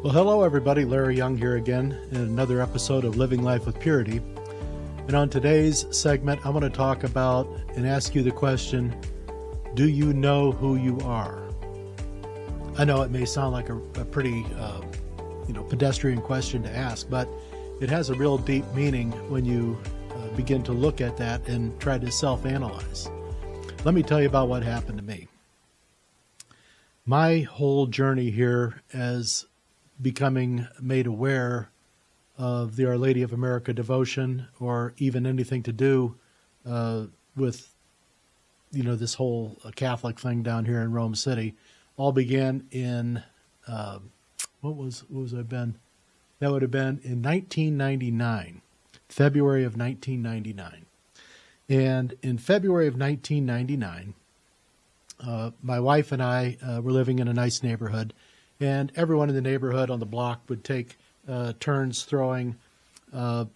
Well, hello everybody, Larry Young here again in another episode of Living Life with Purity. And on today's segment, I want to talk about and ask you the question, do you know who you are? I know it may sound like a pretty pedestrian question to ask, but it has a real deep meaning when you begin to look at that and try to self-analyze. Let me tell you about what happened to me. My whole journey here as becoming made aware of the Our Lady of America devotion, or even anything to do with, this whole Catholic thing down here in Rome City, all began in, what was I been? That would have been in 1999, February of 1999. And in February of 1999, my wife and I were living in a nice neighborhood, and everyone in the neighborhood on the block would take turns throwing, a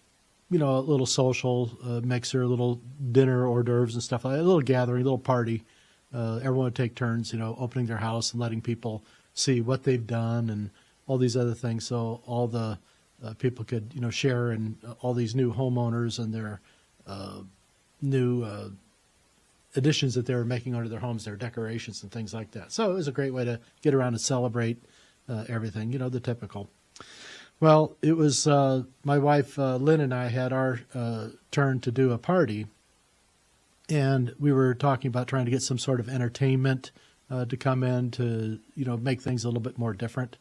little social mixer, a little dinner hors d'oeuvres and stuff like that, a little gathering, a little party. Everyone would take turns, opening their house and letting people see what they've done and all these other things. So all the people could, share in all these new homeowners and their new additions that they were making onto their homes, their decorations and things like that. So it was a great way to get around and celebrate everything, the typical. Well, it was my wife, Lynn, and I had our turn to do a party, and we were talking about trying to get some sort of entertainment to come in to, make things a little bit more different.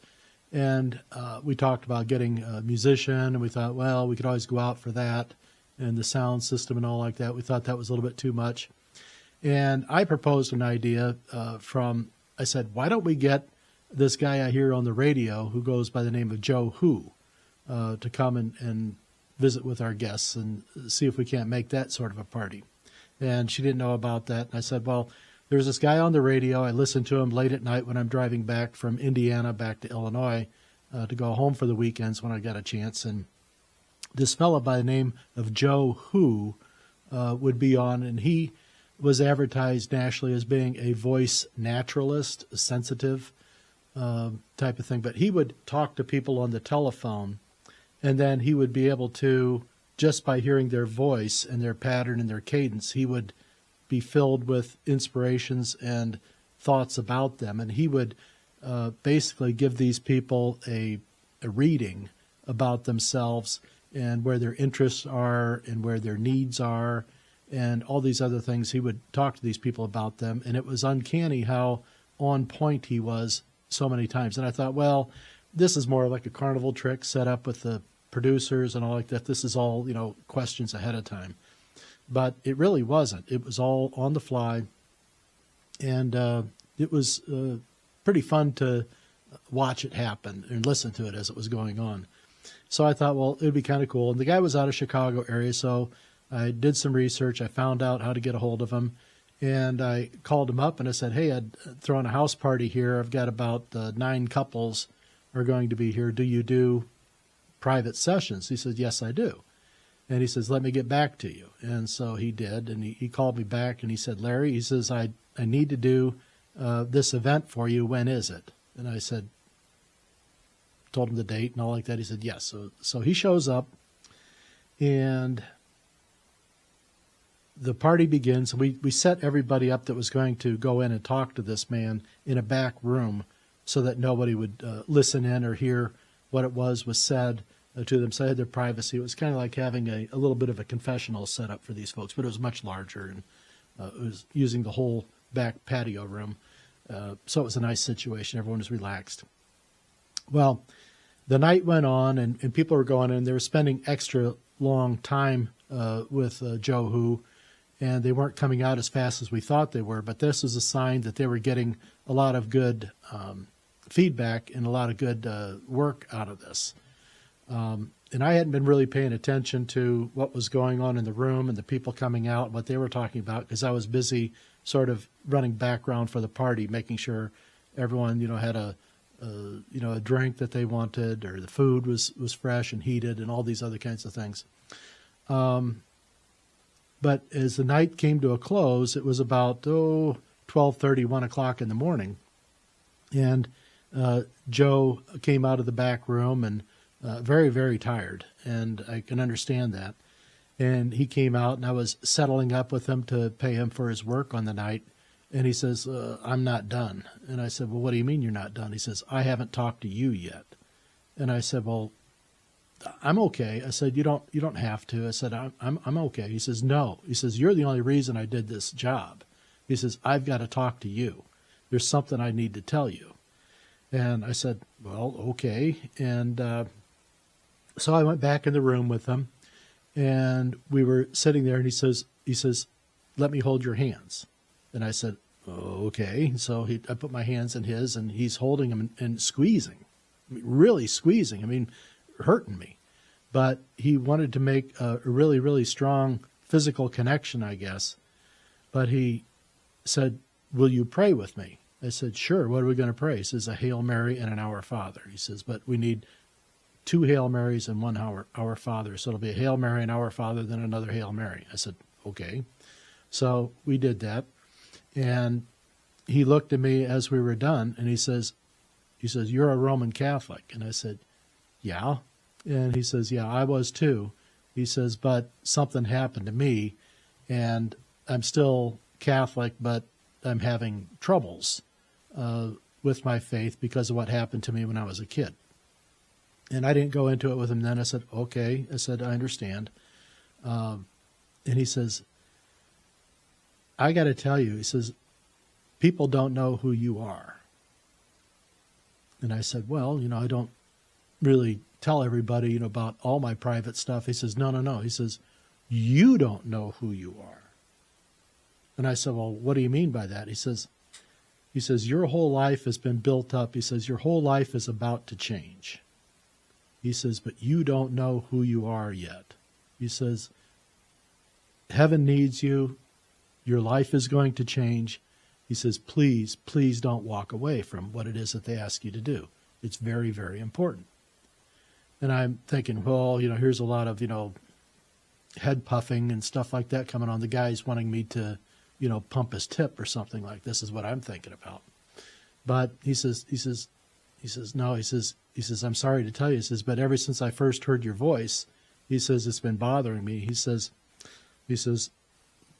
And we talked about getting a musician, and we thought, well, we could always go out for that and the sound system and all like that. We thought that was a little bit too much. And I proposed an idea I said, why don't we get this guy I hear on the radio who goes by the name of Joe Who to come and visit with our guests and see if we can't make that sort of a party. And she didn't know about that. And I said, well, there's this guy on the radio. I listen to him late at night when I'm driving back from Indiana back to Illinois to go home for the weekends when I got a chance. And this fellow by the name of Joe Who would be on, and he was advertised nationally as being a voice naturalist, a sensitive type of thing. But he would talk to people on the telephone, and then he would be able to, just by hearing their voice and their pattern and their cadence, he would be filled with inspirations and thoughts about them. And he would basically give these people a reading about themselves and where their interests are and where their needs are and all these other things. He would talk to these people about them, and it was uncanny how on point he was so many times. And I thought, well, this is more like a carnival trick set up with the producers and all like that. This is all, questions ahead of time. But it really wasn't. It was all on the fly. And it was pretty fun to watch it happen and listen to it as it was going on. So I thought, well, it would be kind of cool. And the guy was out of Chicago area, so I did some research. I found out how to get a hold of him. And I called him up and I said, hey, I'd thrown a house party here. I've got about 9 couples are going to be here. Do you do private sessions? He said, yes, I do. And he says, let me get back to you. And so he did. And he called me back and he said, Larry, he says, I need to do this event for you. When is it? And I said, told him the date and all like that. He said, yes. So he shows up and the party begins. We set everybody up that was going to go in and talk to this man in a back room so that nobody would listen in or hear what it was said to them. So they had their privacy. It was kind of like having a little bit of a confessional set up for these folks, but it was much larger, and it was using the whole back patio room. So it was a nice situation. Everyone was relaxed. Well, the night went on, and people were going in. They were spending extra long time with Joe Who, and they weren't coming out as fast as we thought they were. But this was a sign that they were getting a lot of good feedback and a lot of good work out of this. And I hadn't been really paying attention to what was going on in the room and the people coming out, what they were talking about, because I was busy sort of running background for the party, making sure everyone, had a drink that they wanted, or the food was fresh and heated and all these other kinds of things. But as the night came to a close, it was about 12:30, 1 o'clock in the morning. And Joe came out of the back room and very, very tired, and I can understand that. And he came out, and I was settling up with him to pay him for his work on the night. And he says, I'm not done. And I said, well, what do you mean you're not done? He says, I haven't talked to you yet. And I said, well, I'm okay. I said, you don't have to. I said, I'm okay. He says, no. He says, you're the only reason I did this job. He says, I've got to talk to you. There's something I need to tell you. And I said, well, okay. And so I went back in the room with him, and we were sitting there, and he says, let me hold your hands. And I said, oh, okay. So I put my hands in his, and he's holding them and squeezing, really squeezing. I mean, hurting me. But he wanted to make a really, really strong physical connection, I guess. But he said, will you pray with me? I said, sure. What are we going to pray? He says, a Hail Mary and an Our Father. He says, but we need 2 Hail Marys and 1 Our Father. So it'll be a Hail Mary and Our Father, then another Hail Mary. I said, okay. So we did that. And he looked at me as we were done, and he says, you're a Roman Catholic. And I said, yeah. And he says, yeah, I was too. He says, but something happened to me, and I'm still Catholic, but I'm having troubles with my faith because of what happened to me when I was a kid. And I didn't go into it with him then. I said, okay. I said, I understand. And he says, I got to tell you, he says, people don't know who you are. And I said, well, I don't really tell everybody, about all my private stuff. He says, no. He says, you don't know who you are. And I said, well, what do you mean by that? He says, your whole life has been built up. He says, your whole life is about to change. He says, but you don't know who you are yet. He says, heaven needs you. Your life is going to change. He says, please don't walk away from what it is that they ask you to do. It's very, very important. And I'm thinking, well, here's a lot of, head puffing and stuff like that coming on. The guy's wanting me to, pump his tip or something like this is what I'm thinking about. But he says, no, he says, I'm sorry to tell you, he says, but ever since I first heard your voice, he says, it's been bothering me. He says,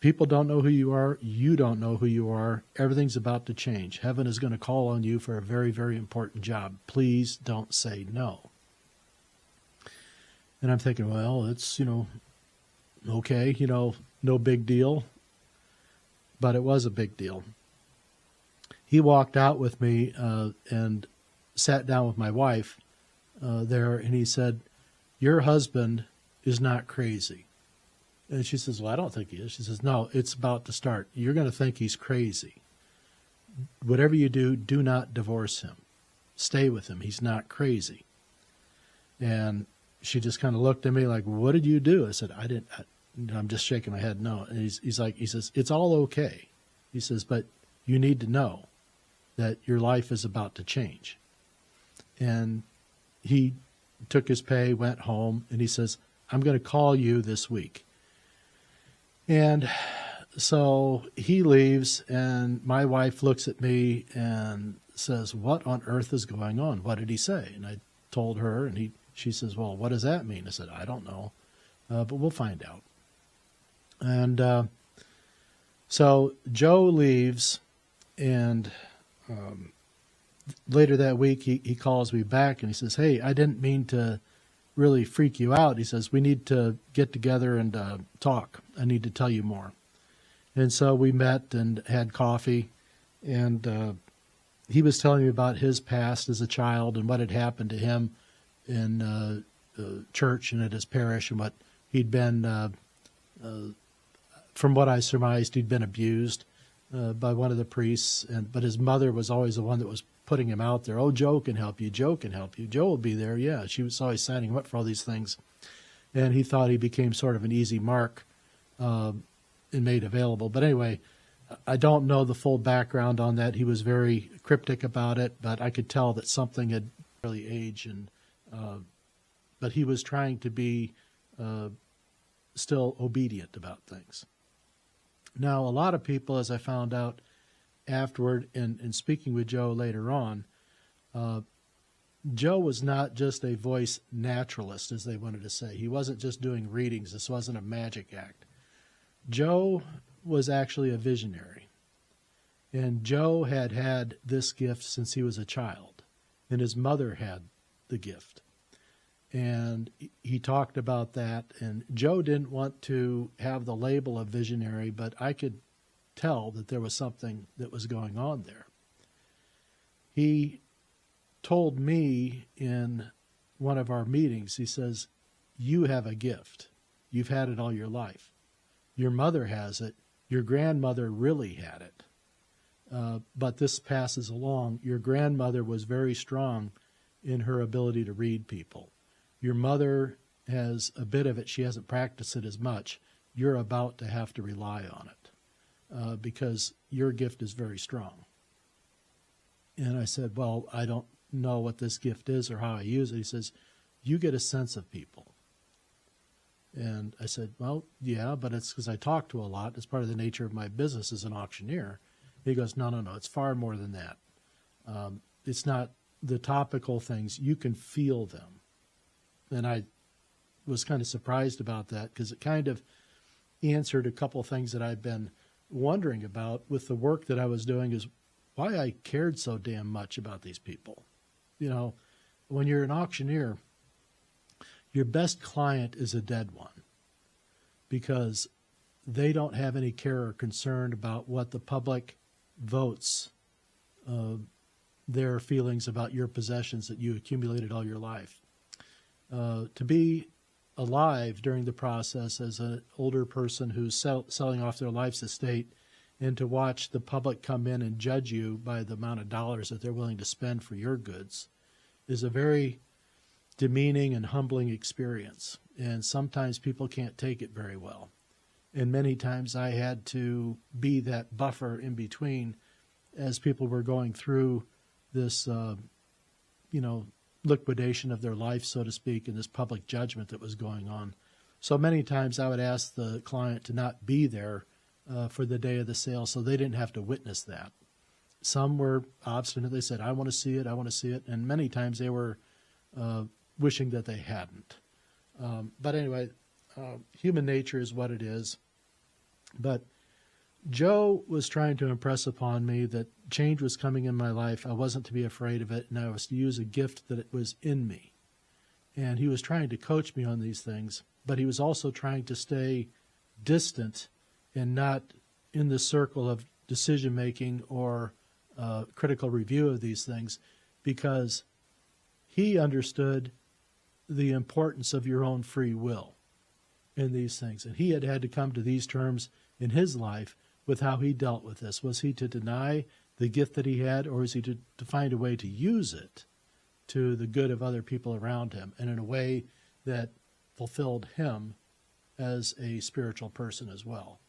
people don't know who you are. You don't know who you are. Everything's about to change. Heaven is going to call on you for a very, very important job. Please don't say no. And I'm thinking, well, it's, okay, no big deal. But it was a big deal. He walked out with me and sat down with my wife there, and he said, your husband is not crazy. And she says, well, I don't think he is. She says, no, it's about to start. You're going to think he's crazy. Whatever you do, do not divorce him. Stay with him. He's not crazy. And she just kind of looked at me like, what did you do? I said, I didn't. I'm just shaking my head. No. And he says, it's all okay. He says, but you need to know that your life is about to change. And he took his pay, went home, and he says, I'm going to call you this week. And so he leaves, and my wife looks at me and says, what on earth is going on? What did he say? And I told her, and she says, well, what does that mean? I said, I don't know, but we'll find out. And so Joe leaves, and later that week he calls me back, and he says, hey, I didn't mean to really freak you out. He says, we need to get together and talk. I need to tell you more. And so we met and had coffee, and he was telling me about his past as a child and what had happened to him in church and at his parish, and what he'd been, from what I surmised, he'd been abused by one of the priests, but his mother was always the one that was putting him out there. Oh, Joe can help you. Joe can help you. Joe will be there. Yeah, she was always signing him up for all these things. And he thought he became sort of an easy mark and made available. But anyway, I don't know the full background on that. He was very cryptic about it, but I could tell that something had really aged. But he was trying to be still obedient about things. Now, a lot of people, as I found out afterward in speaking with Joe later on, Joe was not just a voice naturalist, as they wanted to say. He wasn't just doing readings. This wasn't a magic act. Joe was actually a visionary. And Joe had had this gift since he was a child, and his mother had the gift. And he talked about that, and Joe didn't want to have the label of visionary, but I could tell that there was something that was going on there. He told me in one of our meetings, he says, "You have a gift. You've had it all your life. Your mother has it. Your grandmother really had it. But this passes along. Your grandmother was very strong in her ability to read people. Your mother has a bit of it. She hasn't practiced it as much. You're about to have to rely on it because your gift is very strong." And I said, "Well, I don't know what this gift is or how I use it." He says, "You get a sense of people." And I said, "Well, yeah, but it's because I talk to a lot. It's part of the nature of my business as an auctioneer." He goes, no, it's far more than that. It's not the topical things. You can feel them. And I was kind of surprised about that because it kind of answered a couple of things that I've been wondering about with the work that I was doing, is why I cared so damn much about these people. You know, when you're an auctioneer, your best client is a dead one because they don't have any care or concern about what the public votes their feelings about your possessions that you accumulated all your life. To be alive during the process as an older person who's selling off their life's estate, and to watch the public come in and judge you by the amount of dollars that they're willing to spend for your goods, is a very demeaning and humbling experience. And sometimes people can't take it very well. And many times I had to be that buffer in between as people were going through this, liquidation of their life, so to speak, and this public judgment that was going on. So many times I would ask the client to not be there for the day of the sale so they didn't have to witness that. Some were obstinate. They said, I want to see it, I want to see it. And many times they were wishing that they hadn't. But anyway, human nature is what it is. But Joe was trying to impress upon me that change was coming in my life. I wasn't to be afraid of it, and I was to use a gift that it was in me. And he was trying to coach me on these things, but he was also trying to stay distant and not in the circle of decision-making or critical review of these things, because he understood the importance of your own free will in these things. And he had had to come to these terms in his life with how he dealt with this. Was he to deny the gift that he had, or was he to find a way to use it to the good of other people around him and in a way that fulfilled him as a spiritual person as well?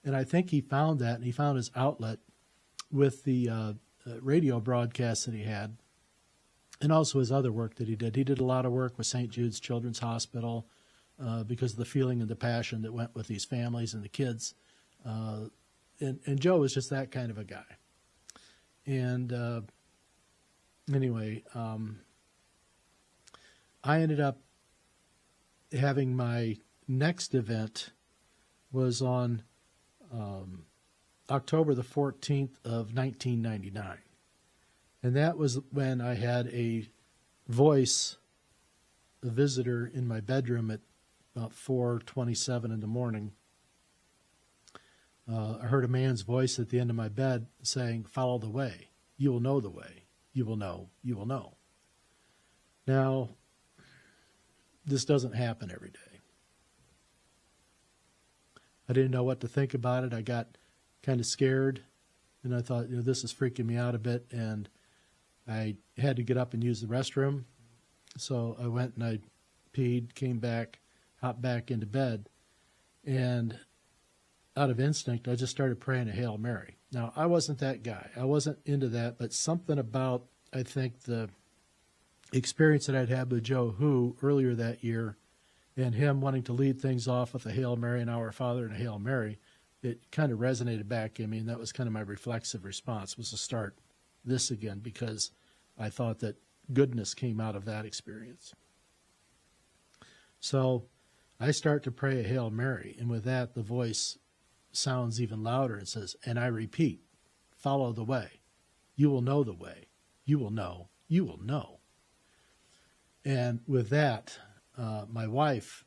And I think he found that, and he found his outlet with the radio broadcasts that he had, and also his other work that he did. He did a lot of work with St. Jude's Children's Hospital because of the feeling and the passion that went with these families and the kids. And Joe was just that kind of a guy. And anyway, I ended up having my next event was on October the 14th of 1999. And that was when I had a visitor in my bedroom at about 4:27 in the morning. I heard a man's voice at the end of my bed saying, "Follow the way. You will know the way. You will know. You will know." Now, this doesn't happen every day. I didn't know what to think about it. I got kind of scared, and I thought, this is freaking me out a bit, and I had to get up and use the restroom. So I went and I peed, came back, hopped back into bed, and out of instinct, I just started praying a Hail Mary. Now, I wasn't that guy. I wasn't into that, but something about, I think, the experience that I'd had with Joe Who earlier that year, and him wanting to lead things off with a Hail Mary and Our Father and a Hail Mary, it kind of resonated back in me, and that was kind of my reflexive response, was to start this again, because I thought that goodness came out of that experience. So I start to pray a Hail Mary, and with that, the voice sounds even louder and says, and I repeat, follow the way. You will know the way. You will know. You will know. And with that, my wife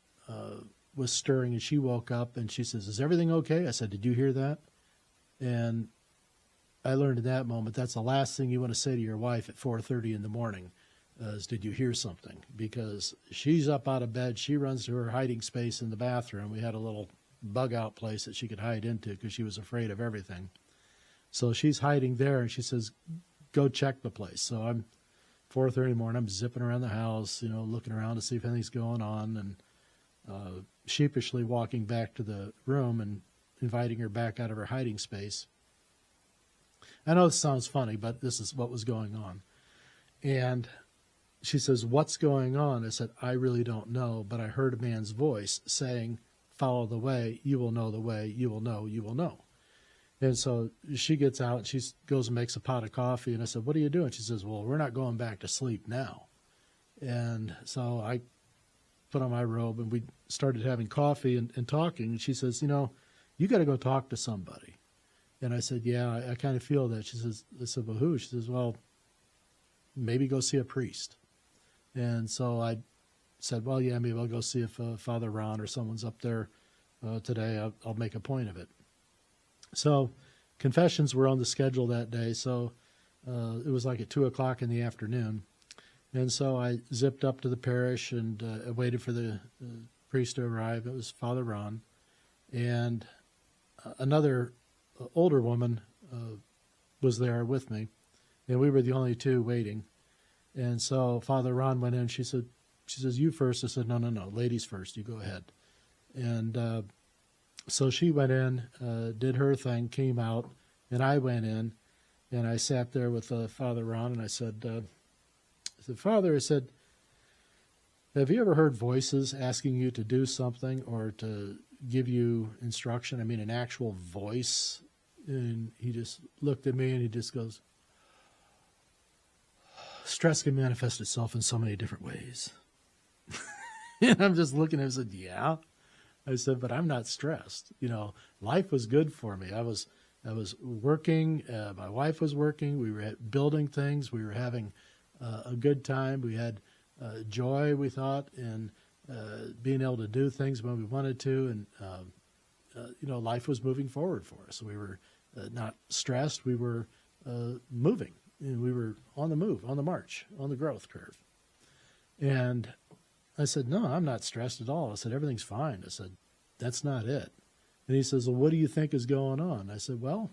was stirring, and she woke up, and she says, is everything okay? I said, did you hear that? And I learned in that moment, that's the last thing you want to say to your wife at 4:30 in the morning is, did you hear something? Because she's up out of bed. She runs to her hiding space in the bathroom. We had a little bug-out place that she could hide into because she was afraid of everything. So she's hiding there, and she says, go check the place. So I'm 4:30 in the morning. I'm zipping around the house, looking around to see if anything's going on, and sheepishly walking back to the room and inviting her back out of her hiding space. I know this sounds funny, but this is what was going on. And she says, what's going on? I said, I really don't know, but I heard a man's voice saying, follow the way, you will know the way, you will know, you will know. And so she gets out, and she goes and makes a pot of coffee, and I said, what are you doing? She says, well, we're not going back to sleep now. And so I put on my robe, and we started having coffee and talking, and she says, you got to go talk to somebody. And I said, yeah, I kind of feel that. She says, I said, well, who? She says, well, maybe go see a priest. And so I said, well, yeah, maybe I'll go see if Father Ron or someone's up there today. I'll make a point of it. So confessions were on the schedule that day. So it was like at 2 o'clock in the afternoon. And so I zipped up to the parish and I waited for the priest to arrive. It was Father Ron. And another older woman was there with me. And we were the only two waiting. And so Father Ron went in. She says, you first. I said, no, ladies first. You go ahead. And so she went in, did her thing, came out, and I went in, and I sat there with Father Ron, and I said, Father, I said, have you ever heard voices asking you to do something or to give you instruction? I mean, an actual voice. And he just looked at me, and he just goes, stress can manifest itself in so many different ways. And I'm just looking at him and said, yeah. I said, but I'm not stressed. Life was good for me. I was working. My wife was working. We were building things. We were having a good time. We had joy, we thought, in being able to do things when we wanted to. And, life was moving forward for us. We were not stressed. We were moving. And we were on the move, on the march, on the growth curve. And I said, no, I'm not stressed at all. I said, everything's fine. I said, that's not it. And he says, well, what do you think is going on? I said, well,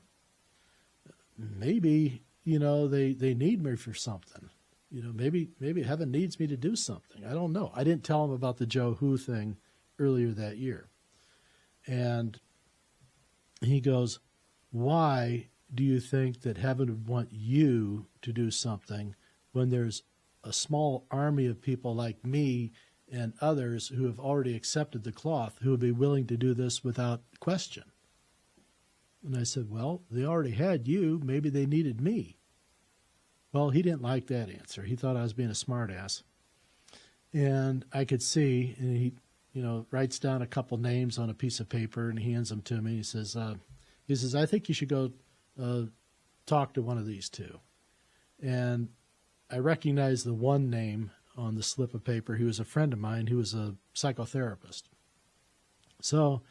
maybe, they need me for something. Maybe heaven needs me to do something. I don't know. I didn't tell him about the Joe Who thing earlier that year. And he goes, why do you think that heaven would want you to do something when there's a small army of people like me and others who have already accepted the cloth, who would be willing to do this without question? And I said, well, they already had you. Maybe they needed me. Well, he didn't like that answer. He thought I was being a smartass. And I could see, and he, writes down a couple names on a piece of paper and he hands them to me. He says, I think you should go talk to one of these two. And I recognized the one name on the slip of paper. He was a friend of mine who was a psychotherapist. So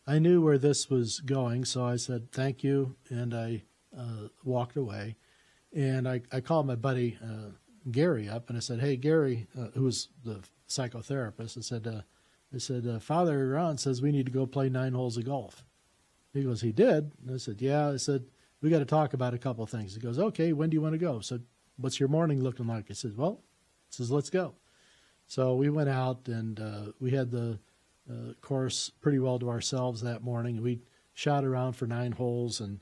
I knew where this was going, so I said, thank you, and I walked away. And I called my buddy Gary up, and I said, hey, Gary, who was the psychotherapist, I said, Father Ron says we need to go play 9 holes of golf. He goes, he did? And I said, yeah. I said, we got to talk about a couple of things. He goes, okay, when do you want to go? So what's your morning looking like? I said, let's go. So we went out, and we had the course pretty well to ourselves that morning. We shot around for 9 holes and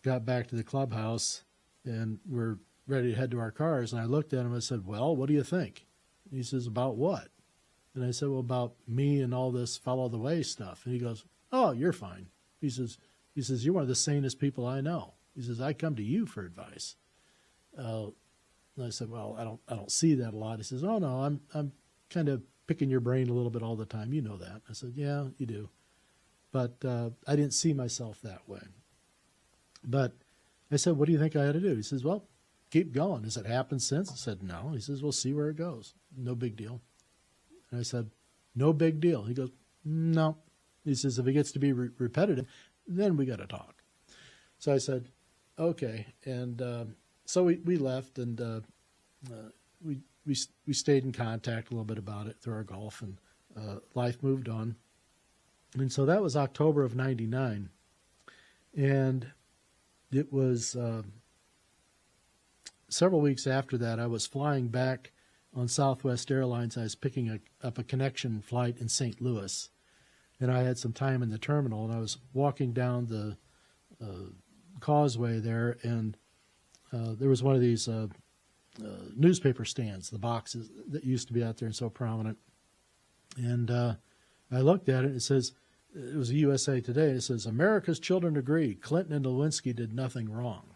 got back to the clubhouse, and we're ready to head to our cars. And I looked at him and I said, well, what do you think? And he says, about what? And I said, well, about me and all this follow the way stuff. And he goes, oh, you're fine. He says, you're one of the sanest people I know. He says, I come to you for advice. And I said, well, I don't see that a lot. He says, oh no, I'm kind of picking your brain a little bit all the time. You know that. I said, yeah, you do. But I didn't see myself that way. But I said, what do you think I ought to do? He says, well, keep going. Has it happened since? I said, no. He says, we'll see where it goes. No big deal. And I said, no big deal. He goes, no. He says, if it gets to be repetitive, then we got to talk. So I said, okay. And so we left, and we stayed in contact a little bit about it through our golf, and life moved on. And so that was October of '99. And it was several weeks after that, I was flying back on Southwest Airlines. I was picking up a connection flight in St. Louis. And I had some time in the terminal, and I was walking down the causeway there, and there was one of these newspaper stands, the boxes that used to be out there and so prominent. And I looked at it, and it says, it was a USA Today. It says, America's children agree Clinton and Lewinsky did nothing wrong.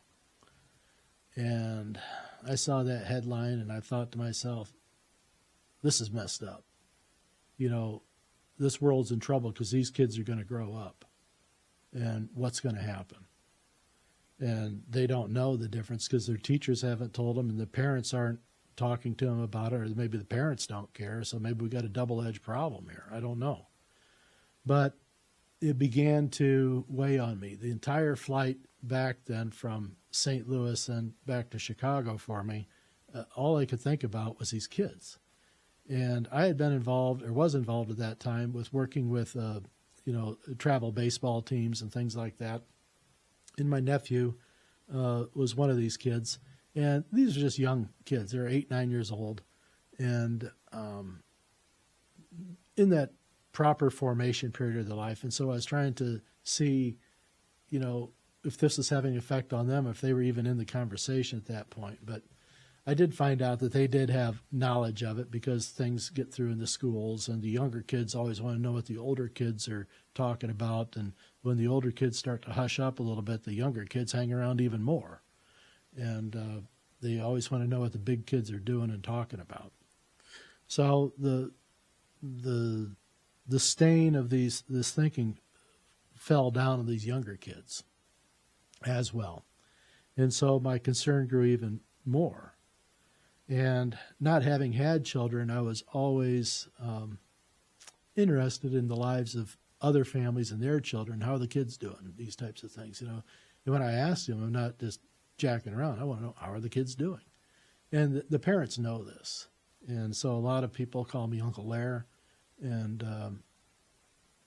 And I saw that headline, and I thought to myself, this is messed up. You know, this world's in trouble because these kids are going to grow up. And what's going to happen? And they don't know the difference because their teachers haven't told them, and the parents aren't talking to them about it, or maybe the parents don't care. So maybe we got a double-edged problem here. I don't know. But it began to weigh on me. The entire flight back then from St. Louis and back to Chicago for me, all I could think about was these kids. And I had been involved, or was involved at that time, with working with, travel baseball teams and things like that. And my nephew was one of these kids. And these are just young kids. They're 8, 9 years old. And in that proper formation period of their life. And so I was trying to see, if this was having an effect on them, if they were even in the conversation at that point. But I did find out that they did have knowledge of it because things get through in the schools, and the younger kids always want to know what the older kids are talking about. And when the older kids start to hush up a little bit, the younger kids hang around even more. And they always want to know what the big kids are doing and talking about. So the stain of this thinking fell down on these younger kids as well. And so my concern grew even more. And not having had children, I was always interested in the lives of other families and their children. How are the kids doing? These types of things, And when I ask them, I'm not just jacking around. I want to know, how are the kids doing? And the parents know this. And so a lot of people call me Uncle Lair. And,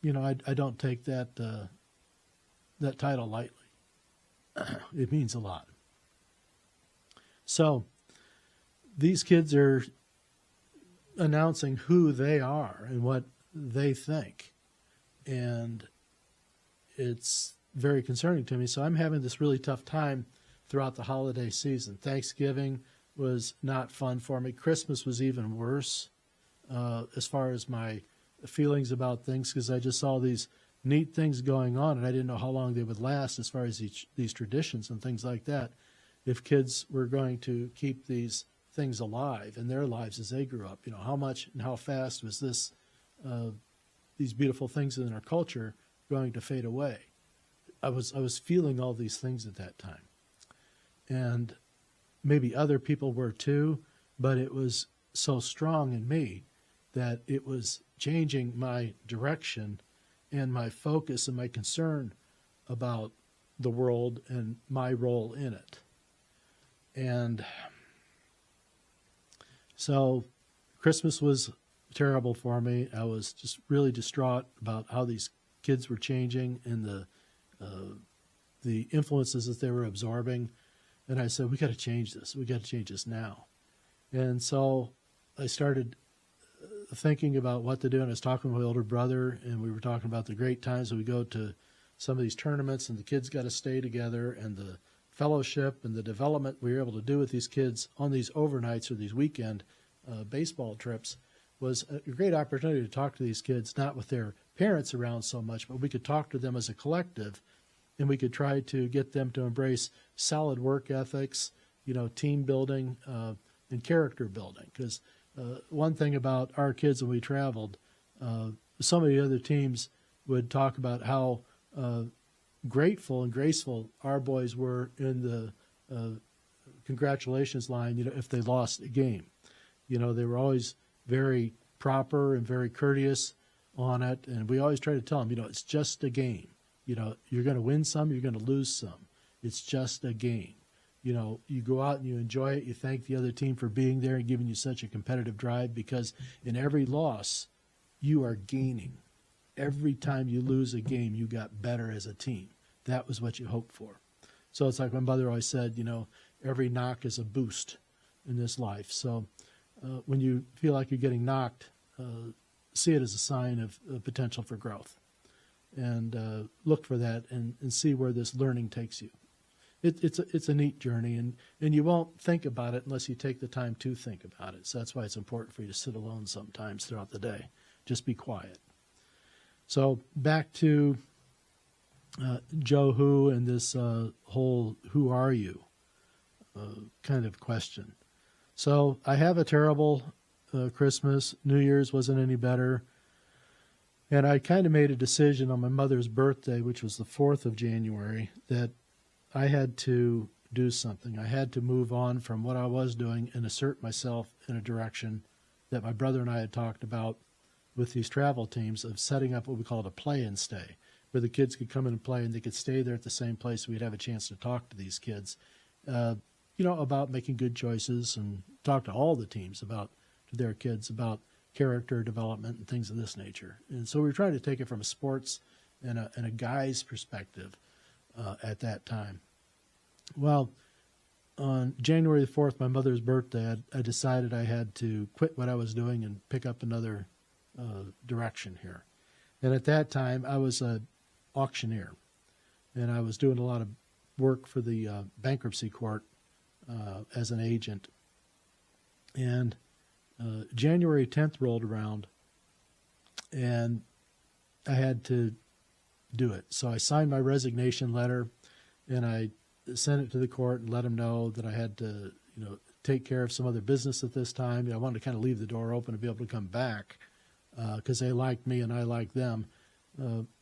I don't take that title lightly. It means a lot. So these kids are announcing who they are and what they think. And it's very concerning to me. So I'm having this really tough time throughout the holiday season. Thanksgiving was not fun for me. Christmas was even worse as far as my feelings about things, because I just saw these neat things going on, and I didn't know how long they would last as far as these traditions and things like that. If kids were going to keep these things alive in their lives as they grew up, how much and how fast was these beautiful things in our culture going to fade away? I was feeling all these things at that time, and maybe other people were too, but it was so strong in me that it was changing my direction and my focus and my concern about the world and my role in it. And so Christmas was terrible for me. I was just really distraught about how these kids were changing and the influences that they were absorbing. And I said, we got to change this. We got to change this now. And so I started thinking about what to do, and I was talking with my older brother, and we were talking about the great times that we go to some of these tournaments, and the kids got to stay together, and the fellowship and the development we were able to do with these kids on these overnights or these weekend baseball trips was a great opportunity to talk to these kids, not with their parents around so much, but we could talk to them as a collective, and we could try to get them to embrace solid work ethics, team building and character building. Because one thing about our kids when we traveled, some of the other teams would talk about how grateful and graceful our boys were in the congratulations line, if they lost a game. They were always very proper and very courteous on it. And we always try to tell them, it's just a game. You're going to win some, you're going to lose some. It's just a game. You go out and you enjoy it. You thank the other team for being there and giving you such a competitive drive, because in every loss, you are gaining. Every time you lose a game, you got better as a team. That was what you hoped for. So it's like my mother always said, every knock is a boost in this life. So when you feel like you're getting knocked, see it as a sign of potential for growth. And look for that and see where this learning takes you. It's a neat journey, and you won't think about it unless you take the time to think about it. So that's why it's important for you to sit alone sometimes throughout the day. Just be quiet. So back to Joe Who and this whole who are you kind of question. So I have a terrible Christmas. New Year's wasn't any better. And I kind of made a decision on my mother's birthday, which was the 4th of January, that I had to do something. I had to move on from what I was doing and assert myself in a direction that my brother and I had talked about with these travel teams, of setting up what we called a play and stay, where the kids could come in and play and they could stay there at the same place. We'd have a chance to talk to these kids, about making good choices, and talk to all the teams about, to their kids, about character development and things of this nature. And so we were trying to take it from a sports and a guy's perspective at that time. Well, on January the 4th, my mother's birthday, I decided I had to quit what I was doing and pick up another direction here. And at that time, I was an auctioneer, and I was doing a lot of work for the bankruptcy court as an agent. And January 10th rolled around, and I had to do it. So I signed my resignation letter, and I sent it to the court and let them know that I had to, take care of some other business at this time. I wanted to kind of leave the door open to be able to come back because they liked me and I liked them.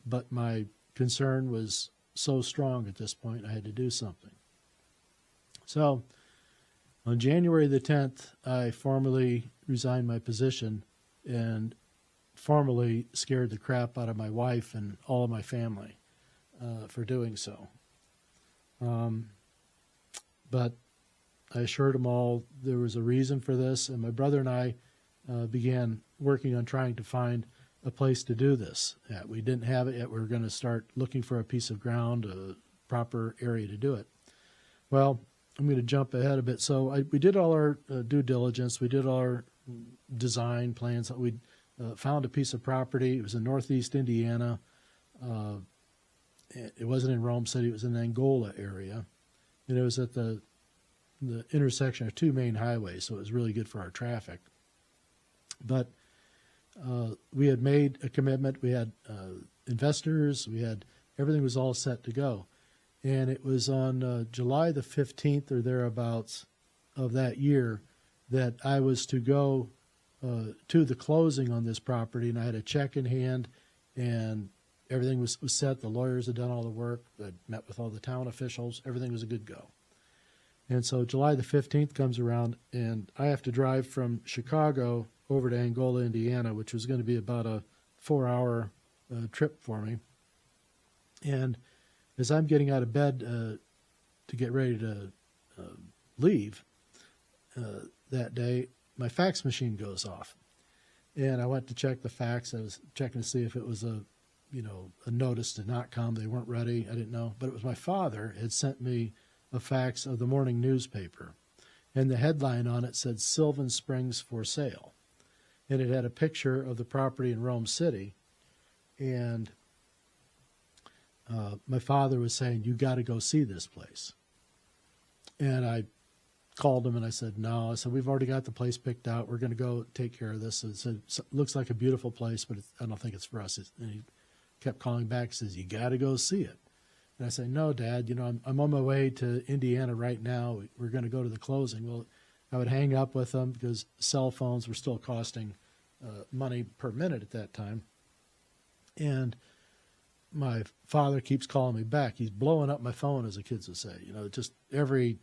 But my concern was so strong at this point, I had to do something. So on January the 10th, I formally resigned my position and formally scared the crap out of my wife and all of my family for doing so. But I assured them all there was a reason for this, and my brother and I began working on trying to find a place to do this. We didn't have it yet. We were going to start looking for a piece of ground, a proper area to do it. Well, I'm going to jump ahead a bit. So we did all our due diligence. We did all our design plans. We found a piece of property. It was in northeast Indiana. It wasn't in Rome City. It was in the Angola area. And it was at the intersection of two main highways, so it was really good for our traffic. But we had made a commitment. We had investors. Everything was all set to go. And it was on July the 15th or thereabouts of that year that I was to go to the closing on this property, and I had a check in hand, and everything was set. The lawyers had done all the work. I'd met with all the town officials. Everything was a good go. And so July the 15th comes around, and I have to drive from Chicago over to Angola, Indiana, which was going to be about a 4-hour trip for me. And as I'm getting out of bed to get ready to leave that day, my fax machine goes off. And I went to check the fax. I was checking to see if it was a notice to not come. They weren't ready. I didn't know. But it was my father had sent me a fax of the morning newspaper. And the headline on it said, Sylvan Springs for sale. And it had a picture of the property in Rome City. And my father was saying, you got to go see this place. And I called him and I said, no. I said, we've already got the place picked out. We're going to go take care of this. And said, it looks like a beautiful place, but I don't think it's for us. And he kept calling back, says, you got to go see it. And I say, no, Dad, I'm on my way to Indiana right now. We're going to go to the closing. Well, I would hang up with them because cell phones were still costing money per minute at that time. And my father keeps calling me back. He's blowing up my phone, as the kids would say. Just every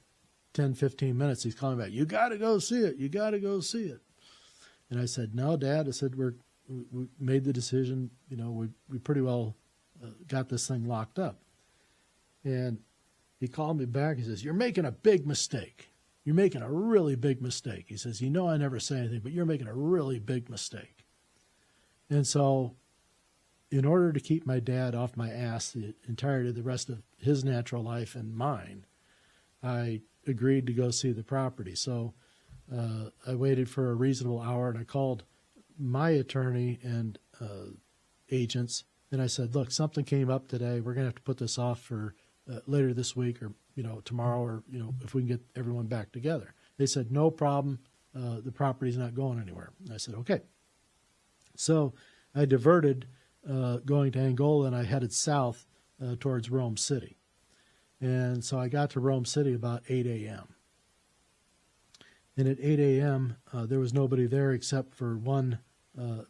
10, 15 minutes, he's calling back. You got to go see it. You got to go see it. And I said, no, Dad. I said, we made the decision. We pretty well got this thing locked up. And he called me back. He says, you're making a big mistake. You're making a really big mistake. He says, I never say anything, but you're making a really big mistake. And so in order to keep my dad off my ass the entirety of the rest of his natural life and mine, I agreed to go see the property. So I waited for a reasonable hour, and I called my attorney and agents, and I said, look, something came up today. We're going to have to put this off for later this week or, tomorrow or, if we can get everyone back together. They said, no problem. The property's not going anywhere. And I said, okay. So I diverted going to Angola, and I headed south towards Rome City. And so I got to Rome City about 8 a.m. And at 8 a.m., there was nobody there except for one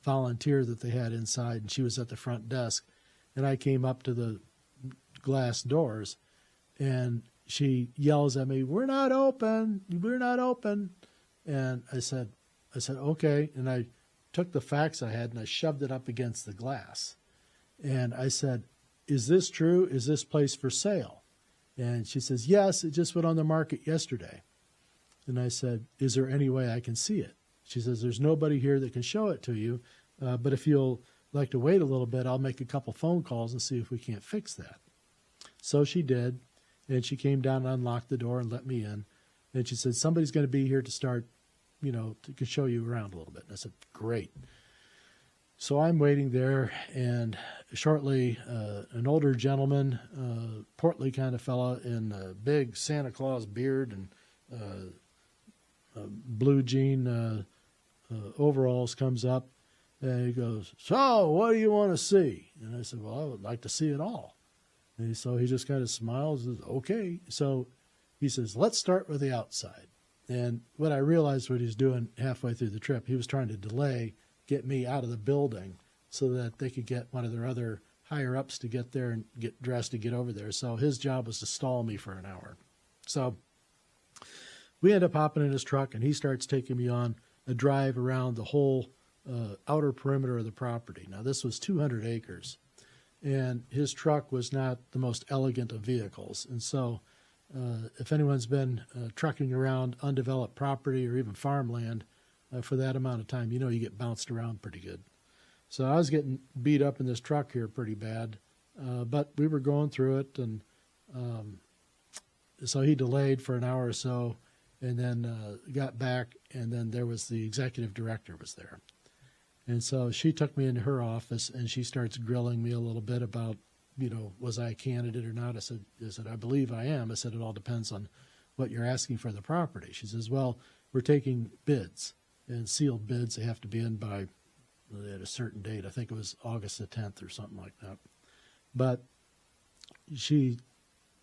volunteer that they had inside, and she was at the front desk. And I came up to the glass doors, and she yells at me, we're not open, we're not open. And I said, okay. And I took the fax I had and I shoved it up against the glass. And I said, is this true? Is this place for sale? And she says, yes, it just went on the market yesterday. And I said, is there any way I can see it? She says, there's nobody here that can show it to you, but if you'll like to wait a little bit, I'll make a couple phone calls and see if we can't fix that. So she did, and she came down and unlocked the door and let me in. And she said, somebody's going to be here to start, to show you around a little bit. And I said, great. So I'm waiting there, and shortly an older gentleman, portly kind of fella in a big Santa Claus beard and blue jean overalls comes up, and he goes, so what do you want to see? And I said, well, I would like to see it all. And so he just kind of smiles and says, okay. So he says, let's start with the outside. And what I realized what he was doing halfway through the trip, he was trying to get me out of the building so that they could get one of their other higher ups to get there and get dressed to get over there. So his job was to stall me for an hour. So we end up hopping in his truck, and he starts taking me on a drive around the whole outer perimeter of the property. Now, this was 200 acres, and his truck was not the most elegant of vehicles. And so if anyone's been trucking around undeveloped property or even farmland for that amount of time, you get bounced around pretty good. So I was getting beat up in this truck here pretty bad, but we were going through it, and so he delayed for an hour or so, and then got back, and then there was the executive director was there. And so she took me into her office, and she starts grilling me a little bit about, was I a candidate or not? I said, I believe I am. I said, it all depends on what you're asking for the property. She says, well, we're taking bids, and sealed bids. They have to be in by at a certain date. I think it was August the 10th or something like that. But she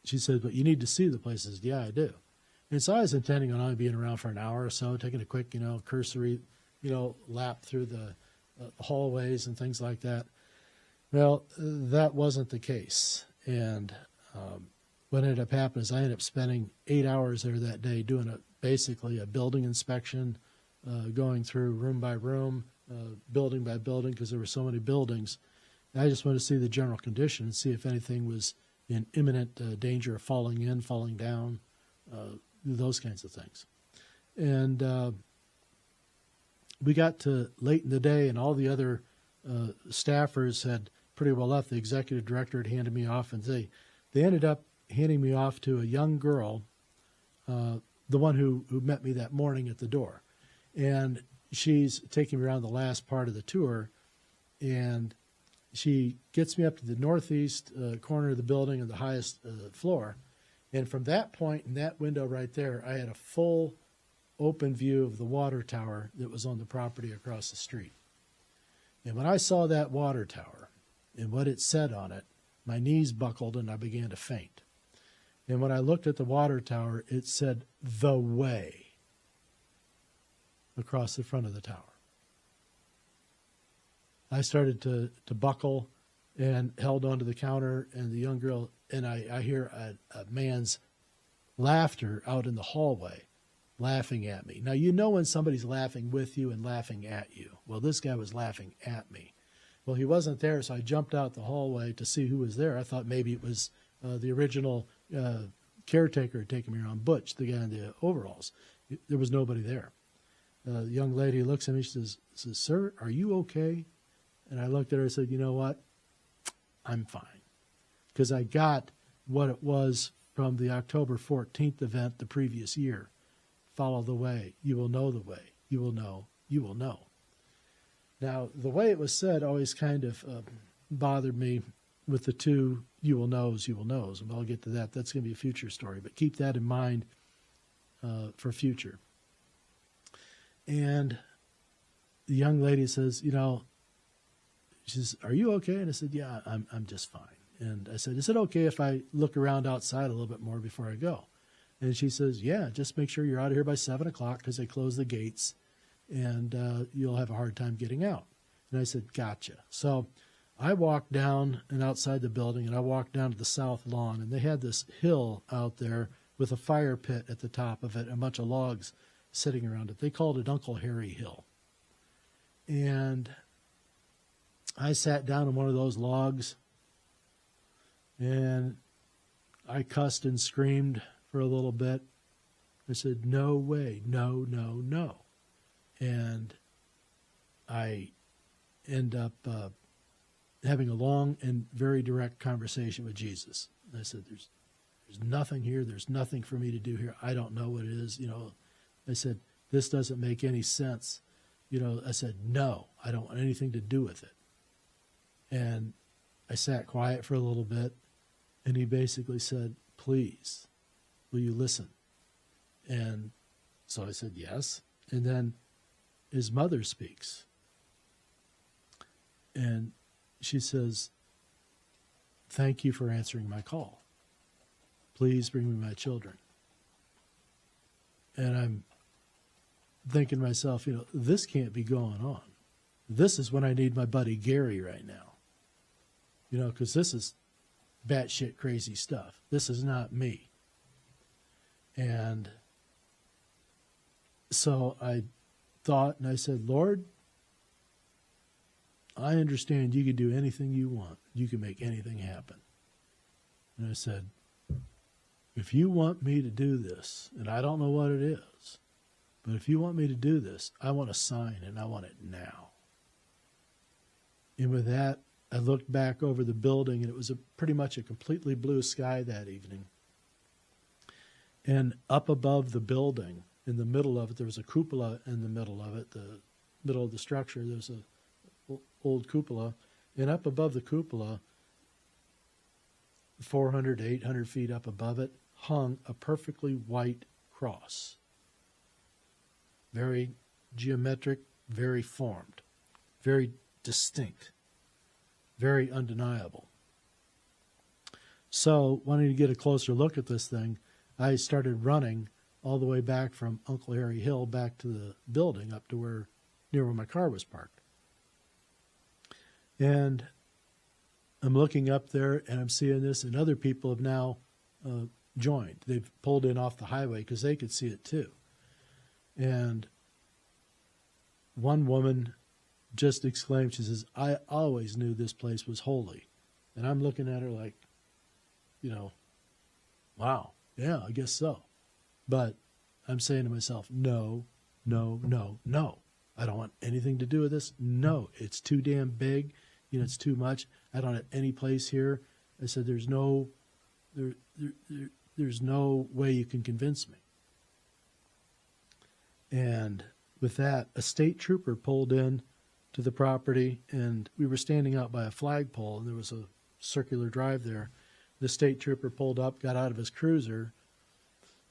said, but you need to see the place. I said, yeah, I do. And so I was intending on only being around for an hour or so, taking a quick, cursory, lap through the hallways and things like that. Well, that wasn't the case. And what ended up happening is I ended up spending 8 hours there that day doing basically a building inspection, going through room by room, building by building, because there were so many buildings. And I just wanted to see the general condition and see if anything was in imminent danger of falling in, falling down, those kinds of things. And we got to late in the day, and all the other staffers had pretty well left. The executive director had handed me off, and they ended up handing me off to a young girl, the one who met me that morning at the door. And she's taking me around the last part of the tour, and she gets me up to the northeast corner of the building and the highest floor. And from that point in that window right there, I had a full open view of the water tower that was on the property across the street. And when I saw that water tower and what it said on it, My knees buckled and I began to faint. And when I looked at the water tower, it said, "The Way," across the front of the tower. I started to buckle and held onto the counter, and the young girl, and I hear a man's laughter out in the hallway, laughing at me. Now, you know when somebody's laughing with you and laughing at you. Well, this guy was laughing at me. Well, he wasn't there, so I jumped out the hallway to see who was there. I thought maybe it was the original caretaker had taken me around, Butch, the guy in the overalls. There was nobody there. The young lady looks at me, she says, "Sir, are you okay?" And I looked at her and said, "You know what? I'm fine." Because I got what it was from the October 14th event the previous year. Follow the way. You will know the way. You will know. You will know. Now, the way it was said always kind of bothered me with the two "you will knows," and I'll get to that. That's going to be a future story, but keep that in mind for future. And the young lady says, she says, "Are you okay?" And I said, "Yeah, I'm just fine." And I said, "Is it okay if I look around outside a little bit more before I go?" And she says, "Yeah, just make sure you're out of here by 7 o'clock because they close the gates and you'll have a hard time getting out." And I said, "Gotcha." So I walked down and outside the building, and I walked down to the south lawn, and they had this hill out there with a fire pit at the top of it and a bunch of logs sitting around it. They called it Uncle Harry Hill. And I sat down on one of those logs, and I cussed and screamed for a little bit. I said, "No way, no, no, no." And I end up having a long and very direct conversation with Jesus. And I said, there's nothing here. There's nothing for me to do here. I don't know what it is. I said, "This doesn't make any sense." I said, "No, I don't want anything to do with it." And I sat quiet for a little bit, and he basically said, "Please, will you listen?" And so I said, "Yes." And then his mother speaks. And she says, "Thank you for answering my call. Please bring me my children." And I'm thinking to myself, this can't be going on. This is when I need my buddy Gary right now. Because this is batshit crazy stuff. This is not me. And so I thought, and I said, "Lord, I understand you can do anything you want. You can make anything happen." And I said, "If you want me to do this, and I don't know what it is, but if you want me to do this, I want a sign, and I want it now." And with that, I looked back over the building, and it was pretty much a completely blue sky that evening. And up above the building, in the middle of it, there was a cupola in the middle of it, the middle of the structure. There was a old cupola. And up above the cupola, 400 to 800 feet up above it, hung a perfectly white cross. Very geometric, very formed, very distinct, very undeniable. So, wanting to get a closer look at this thing, I started running all the way back from Uncle Harry Hill back to the building up to near where my car was parked. And I'm looking up there and I'm seeing this, and other people have now joined. They've pulled in off the highway because they could see it too. And one woman just exclaimed, she says, "I always knew this place was holy." And I'm looking at her like, wow, yeah, I guess so. But I'm saying to myself, no, no, no, no. I don't want anything to do with this. No, it's too damn big. It's too much. I don't have any place here. I said, there's no way you can convince me. And with that, a state trooper pulled in to the property, and we were standing out by a flagpole, and there was a circular drive there. The state trooper pulled up, got out of his cruiser,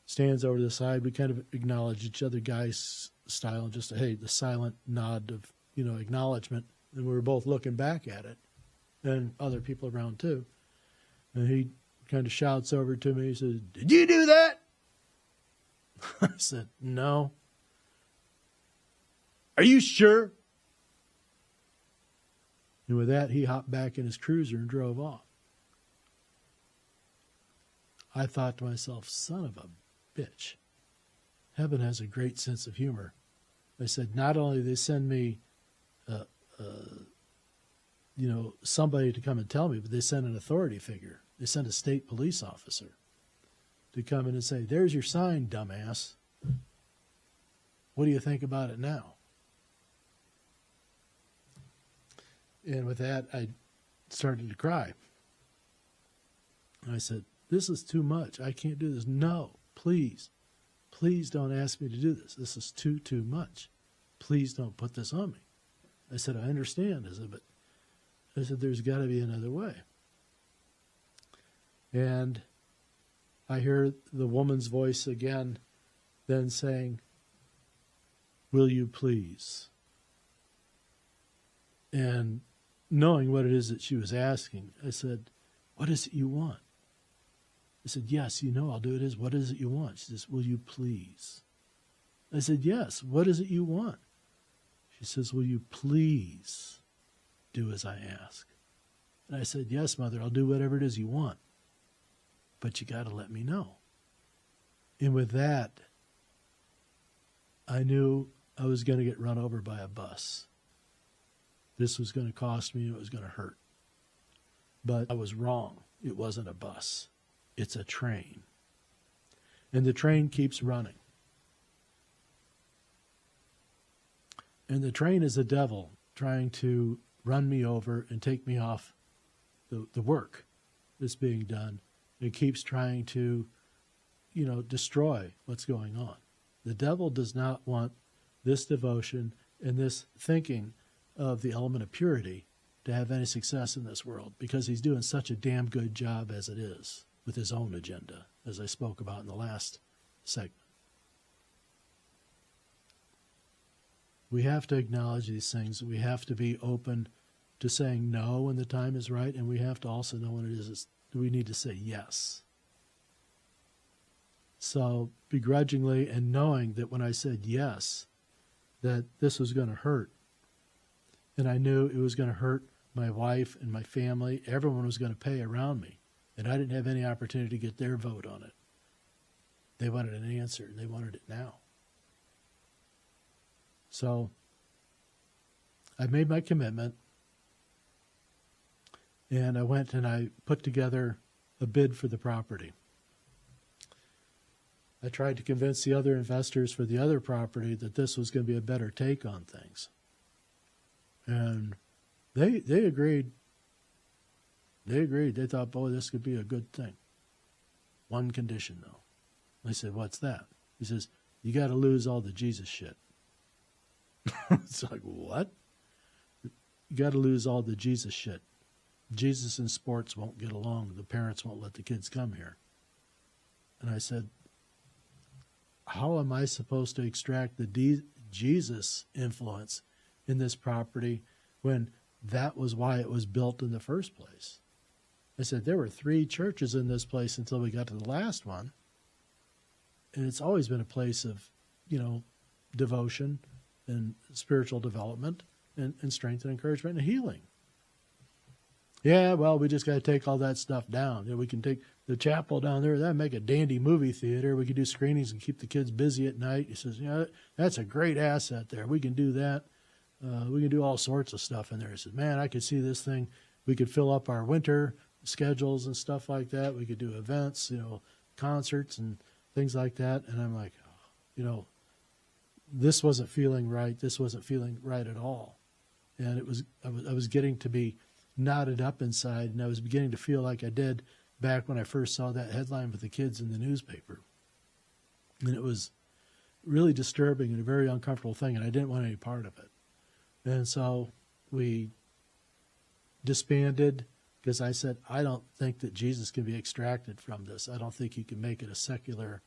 stands over to the side. We kind of acknowledge each other, guys style, and just the silent nod of acknowledgement. And we were both looking back at it, and other people around too. And he kind of shouts over to me. He says, "Did you do that?" I said, "No." "Are you sure?" And with that, he hopped back in his cruiser and drove off. I thought to myself, son of a bitch. Heaven has a great sense of humor. I said, not only do they send me, somebody to come and tell me, but they send an authority figure. They send a state police officer to come in and say, "There's your sign, dumbass. What do you think about it now?" And with that, I started to cry. I said, "This is too much. I can't do this. No, please. Please don't ask me to do this. This is too much. Please don't put this on me." I said, "I understand." But there's got to be another way. And I hear the woman's voice again, then saying, "Will you please?" And knowing what it is that she was asking, I said, "What is it you want?" I said, "Yes, I'll do it. What is it you want?" She says, "Will you please?" I said, "Yes, what is it you want?" She says, "Will you please do as I ask?" And I said, "Yes, Mother, I'll do whatever it is you want. But you got to let me know." And with that, I knew I was going to get run over by a bus. This was going to cost me, it was going to hurt. But I was wrong. It wasn't a bus. It's a train. And the train keeps running. And the train is the devil trying to run me over and take me off the work that's being done. It keeps trying to, destroy what's going on. The devil does not want this devotion and this thinking of the element of purity to have any success in this world, because he's doing such a damn good job as it is with his own agenda, as I spoke about in the last segment. We have to acknowledge these things. We have to be open to saying no when the time is right, and we have to also know when it is we need to say yes. So begrudgingly, and knowing that when I said yes, that this was going to hurt, and I knew it was going to hurt my wife and my family. Everyone was going to pay around me, and I didn't have any opportunity to get their vote on it. They wanted an answer, and they wanted it now. So I made my commitment, and I went and I put together a bid for the property. I tried to convince the other investors for the other property that this was going to be a better take on things. And they agreed. They agreed. They thought, boy, this could be a good thing. One condition, though. I said, "What's that?" He says, "You got to lose all the Jesus shit." It's like, what? You got to lose all the Jesus shit. Jesus and sports won't get along. The parents won't let the kids come here. And I said, how am I supposed to extract the Jesus influence in this property when that was why it was built in the first place? I said, there were 3 churches in this place until we got to the last one. And it's always been a place of, devotion and spiritual development and strength and encouragement and healing. Yeah, well, we just got to take all that stuff down. We can take the chapel down there, that make a dandy movie theater. We can do screenings and keep the kids busy at night. He says, that's a great asset there. We can do that. We can do all sorts of stuff in there. He says, man, I could see this thing. We could fill up our winter schedules and stuff like that. We could do events, concerts and things like that. And I'm like, this wasn't feeling right. This wasn't feeling right at all. And I was getting to be knotted up inside, and I was beginning to feel like I did back when I first saw that headline with the kids in the newspaper. And it was really disturbing and a very uncomfortable thing, and I didn't want any part of it. And so we disbanded because I said, I don't think that Jesus can be extracted from this. I don't think you can make it a secular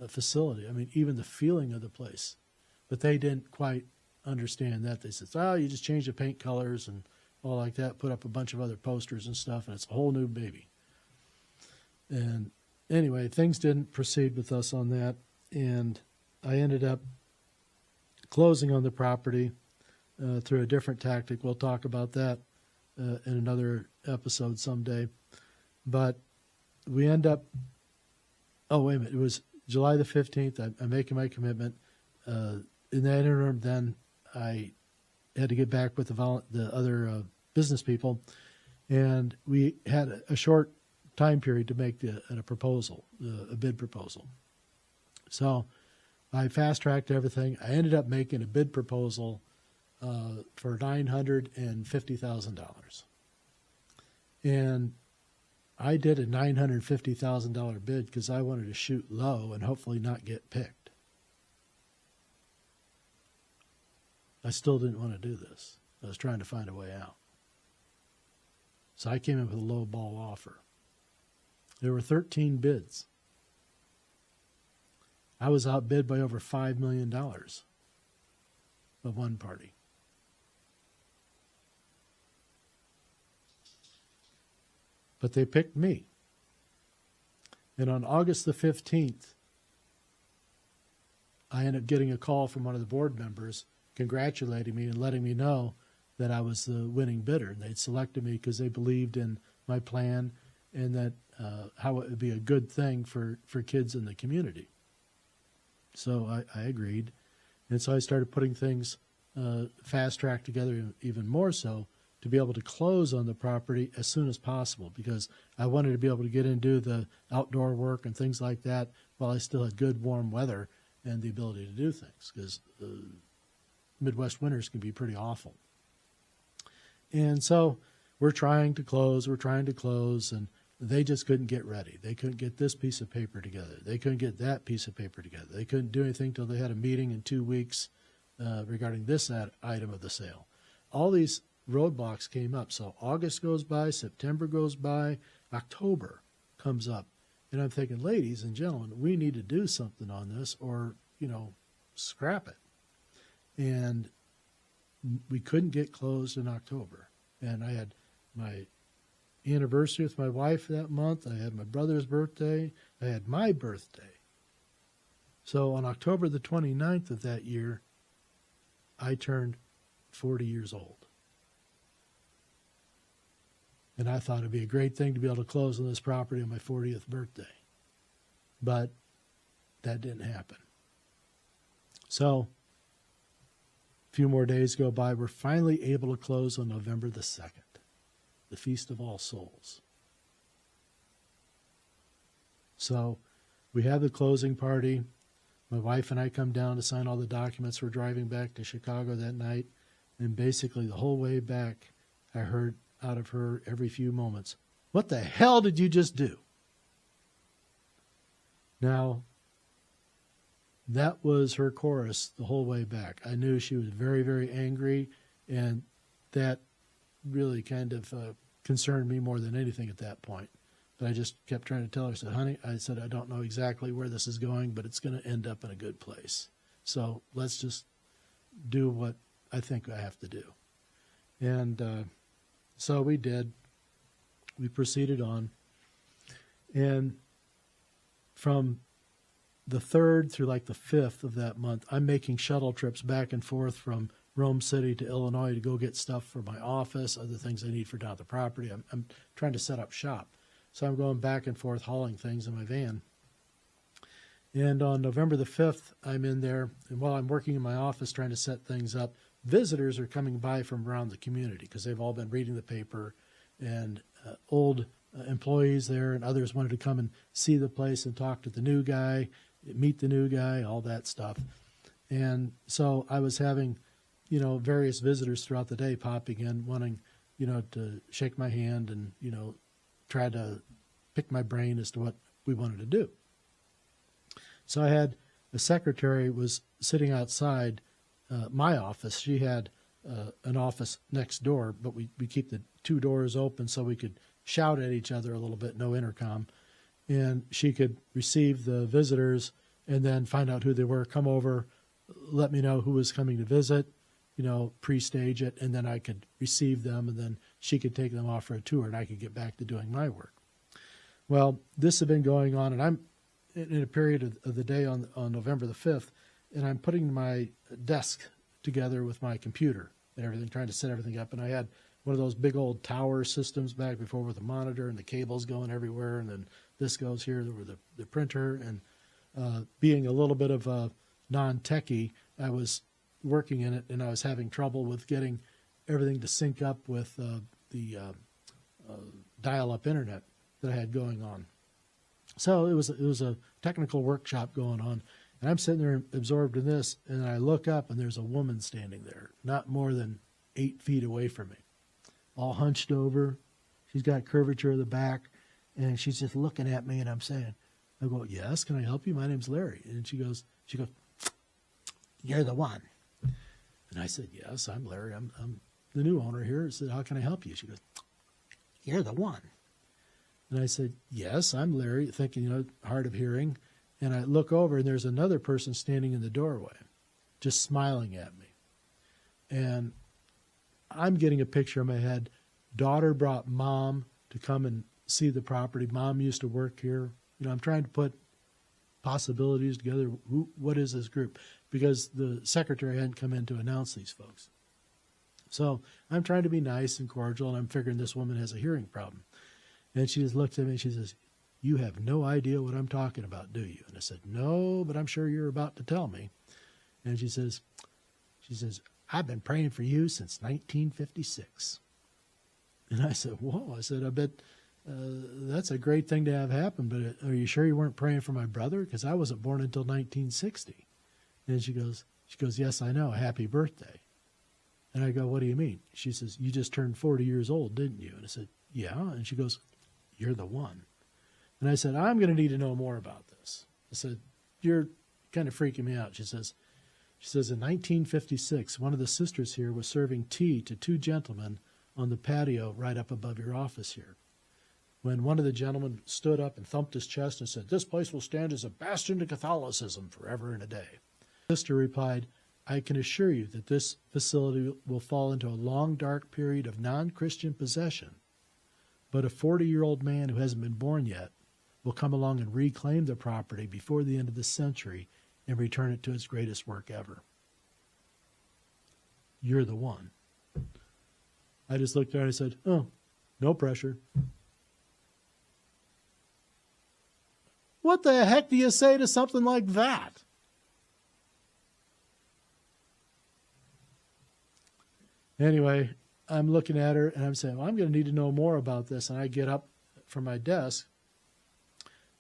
facility. I mean, even the feeling of the place. But they didn't quite understand that. They said, you just change the paint colors and all like that, put up a bunch of other posters and stuff, and it's a whole new baby. And anyway, things didn't proceed with us on that, and I ended up closing on the property through a different tactic. We'll talk about that in another episode someday. But we end up, oh, wait a minute, it was July the 15th. I'm making my commitment. In that interim, then I had to get back with the other business people, and we had a short time period to make a proposal, a bid proposal. So I fast-tracked everything. I ended up making a bid proposal for $950,000. And I did a $950,000 bid because I wanted to shoot low and hopefully not get picked. I still didn't want to do this. I was trying to find a way out. So I came in with a low ball offer. There were 13 bids. I was outbid by over $5 million of one party. But they picked me. And on August the 15th, I ended up getting a call from one of the board members congratulating me and letting me know that I was the winning bidder. And they'd selected me because they believed in my plan and that how it would be a good thing for kids in the community. So I agreed. And so I started putting things fast-tracked together even more so to be able to close on the property as soon as possible, because I wanted to be able to get into the outdoor work and things like that while I still had good warm weather and the ability to do things, because Midwest winters can be pretty awful. And so we're trying to close, and they just couldn't get ready. They couldn't get this piece of paper together. They couldn't get that piece of paper together. They couldn't do anything until they had a meeting in 2 weeks regarding this item of the sale. All these roadblocks came up. So August goes by, September goes by, October comes up. And I'm thinking, ladies and gentlemen, we need to do something on this or, scrap it. And we couldn't get closed in October. And I had my anniversary with my wife that month. I had my brother's birthday. I had my birthday. So on October the 29th of that year, I turned 40 years old. And I thought it'd be a great thing to be able to close on this property on my 40th birthday. But that didn't happen. So a few more days go by. We're finally able to close on November the 2nd, the Feast of All Souls. So we have the closing party. My wife and I come down to sign all the documents. We're driving back to Chicago that night. And basically the whole way back, I heard out of her every few moments, "What the hell did you just do?" Now, that was her chorus the whole way back. I knew she was very, very angry, and that really kind of concerned me more than anything at that point. But I just kept trying to tell her, I said, "Honey," I said, "I don't know exactly where this is going, but it's going to end up in a good place. So let's just do what I think I have to do." And so we did. We proceeded on. And from the 3rd through like the 5th of that month, I'm making shuttle trips back and forth from Rome City to Illinois to go get stuff for my office, other things I need for down at the property. I'm trying to set up shop. So I'm going back and forth hauling things in my van. And on November the 5th, I'm in there. And while I'm working in my office trying to set things up, visitors are coming by from around the community because they've all been reading the paper, and old employees there and others wanted to come and see the place and talk to the new guy, meet the new guy, all that stuff. And so I was having, various visitors throughout the day popping in, wanting, to shake my hand and, try to pick my brain as to what we wanted to do. So I had a secretary was sitting outside my office. She had an office next door, but we keep the 2 doors open so we could shout at each other a little bit, no intercom. And she could receive the visitors and then find out who they were, come over, let me know who was coming to visit, pre-stage it, and then I could receive them, and then she could take them off for a tour, and I could get back to doing my work. Well, this had been going on, and I'm in a period of the day on November the 5th, and I'm putting my desk together with my computer and everything, trying to set everything up. And I had one of those big old tower systems back before with a monitor and the cables going everywhere, and then this goes here with the printer. And being a little bit of a non-techie, I was working in it, and I was having trouble with getting everything to sync up with the dial-up internet that I had going on. So it was a technical workshop going on, and I'm sitting there absorbed in this, and I look up, and there's a woman standing there, not more than 8 feet away from me, all hunched over. She's got curvature of the back, and she's just looking at me, and I'm saying, I go, yes, can I help you? My name's Larry. And she goes, you're the one. And I said, yes, I'm Larry. I'm the new owner here. I said, how can I help you? She goes, you're the one. And I said, yes, I'm Larry, thinking, hard of hearing. And I look over, and there's another person standing in the doorway, just smiling at me. And I'm getting a picture in my head. Daughter brought mom to come and see the property. Mom used to work here. I'm trying to put possibilities together. What is this group? Because the secretary hadn't come in to announce these folks. So I'm trying to be nice and cordial, and I'm figuring this woman has a hearing problem. And she just looks at me and she says, you have no idea what I'm talking about, do you? And I said, no, but I'm sure you're about to tell me. And she says, I've been praying for you since 1956. And I said, whoa. I said, I bet that's a great thing to have happen, but are you sure you weren't praying for my brother? Because I wasn't born until 1960. And she goes, yes, I know. Happy birthday. And I go, what do you mean? She says, you just turned 40 years old, didn't you? And I said, yeah. And she goes, you're the one. And I said, I'm going to need to know more about this. I said, you're kind of freaking me out. She says, in 1956, one of the sisters here was serving tea to 2 gentlemen on the patio right up above your office here, when one of the gentlemen stood up and thumped his chest and said, this place will stand as a bastion to Catholicism forever and a day. The sister replied, I can assure you that this facility will fall into a long, dark period of non-Christian possession, but a 40-year-old man who hasn't been born yet will come along and reclaim the property before the end of the century and return it to its greatest work ever. You're the one. I just looked at her and I said, oh, no pressure. What the heck do you say to something like that? Anyway, I'm looking at her and I'm saying, well, I'm going to need to know more about this. And I get up from my desk.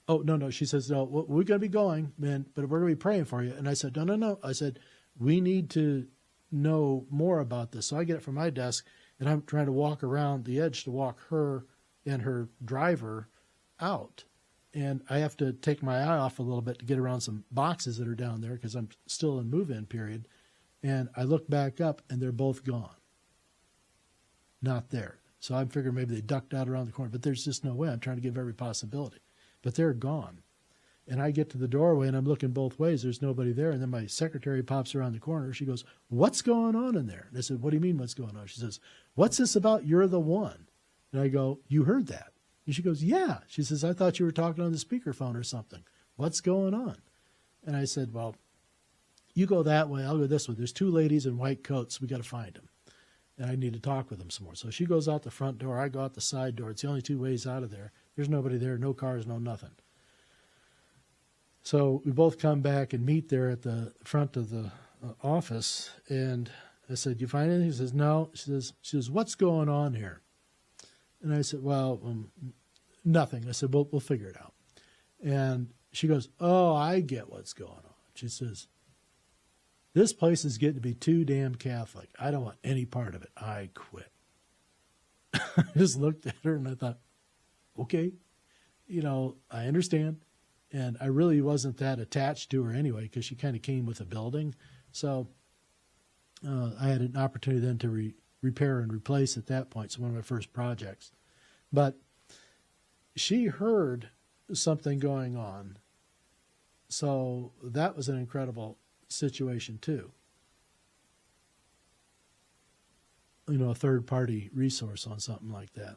Oh, no. She says, no, we're going to be going, man, but we're going to be praying for you. And I said, no. I said, we need to know more about this. So I get it from my desk and I'm trying to walk around the edge to walk her and her driver out. And I have to take my eye off a little bit to get around some boxes that are down there because I'm still in move-in period. And I look back up and they're both gone. Not there. So I'm figuring maybe they ducked out around the corner, but there's just no way. I'm trying to give every possibility. But they're gone. And I get to the doorway and I'm looking both ways. There's nobody there. And then my secretary pops around the corner. She goes, what's going on in there? And I said, what do you mean what's going on? She says, what's this about you're the one? And I go, you heard that? And she goes, yeah. She says, I thought you were talking on the speakerphone or something. What's going on? And I said, well, you go that way. I'll go this way. There's 2 ladies in white coats. We got to find them. And I need to talk with them some more. So she goes out the front door. I go out the side door. It's the only 2 ways out of there. There's nobody there, no cars, no nothing. So we both come back and meet there at the front of the office. And I said, you find anything? She says, no. She says, what's going on here? And I said, well, nothing. I said, we'll figure it out. And she goes, oh, I get what's going on. She says, this place is getting to be too damn Catholic. I don't want any part of it. I quit. I just looked at her and I thought, okay, I understand. And I really wasn't that attached to her anyway because she kind of came with a building. So I had an opportunity then to repair and replace at that point. It's one of my first projects. But she heard something going on. So that was an incredible situation too. A third-party resource on something like that.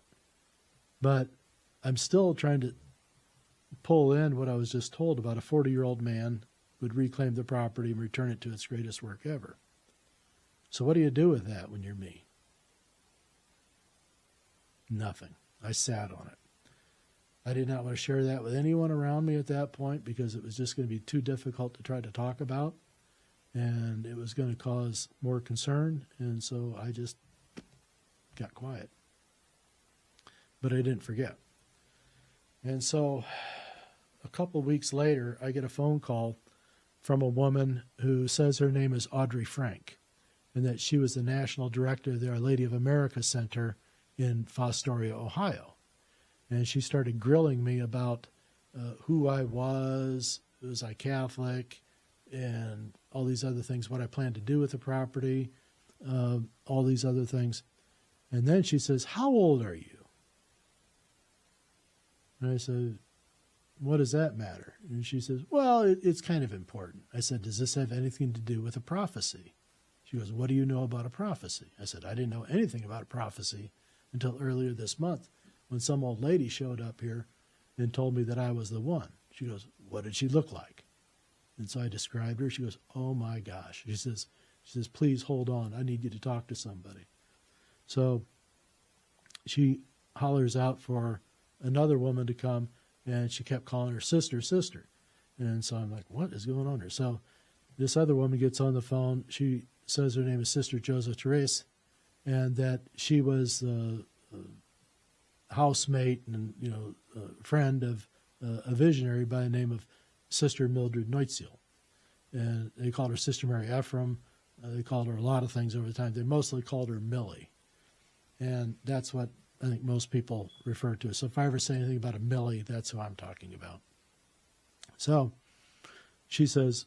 But I'm still trying to pull in what I was just told about a 40-year-old man would reclaim the property and return it to its greatest work ever. So what do you do with that when you're me? Nothing. I sat on it. I did not want to share that with anyone around me at that point because it was just going to be too difficult to try to talk about, and it was going to cause more concern, and so I just got quiet. But I didn't forget. And so a couple of weeks later, I get a phone call from a woman who says her name is Audrey Frank, and that she was the national director of the Our Lady of America Center in Fostoria, Ohio. And she started grilling me about who I was I Catholic, and all these other things, what I planned to do with the property, all these other things. And then she says, "How old are you?" And I said, "What does that matter?" And she says, "Well, it's kind of important." I said, "Does this have anything to do with a prophecy?" She goes, "What do you know about a prophecy?" I said, "I didn't know anything about a prophecy until earlier this month when some old lady showed up here and told me that I was the one." She goes, "What did she look like?" And so I described her. She goes, "Oh my gosh." She says, "Please hold on. I need you to talk to somebody." So she hollers out for another woman to come, and she kept calling her sister, sister. And so I'm like, what is going on here? So this other woman gets on the phone. She says her name is Sister Joseph Therese, and that she was the housemate and friend of a visionary by the name of Sister Mildred Neutziel. And they called her Sister Mary Ephraim. They called her a lot of things over the time. They mostly called her Millie. And that's what I think most people refer to. So if I ever say anything about a Millie, that's who I'm talking about. So she says,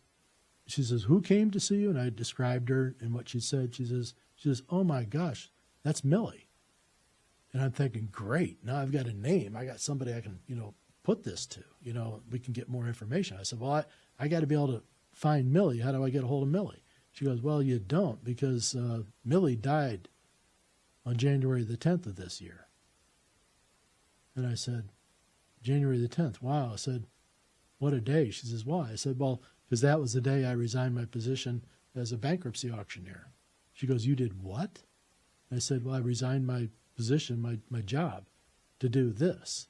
"Who came to see you?" And I described her and what she said. She says, "Oh my gosh, that's Millie." And I'm thinking, great, now I've got a name. I got somebody I can, put this to. We can get more information. I said, well, I got to be able to find Millie. How do I get a hold of Millie? She goes, well, you don't, because Millie died on January the 10th of this year. And I said, January the 10th, wow. I said, what a day. She says, why? I said, well, because that was the day I resigned my position as a bankruptcy auctioneer. She goes, you did what? I said, well, I resigned my position, my job, to do this.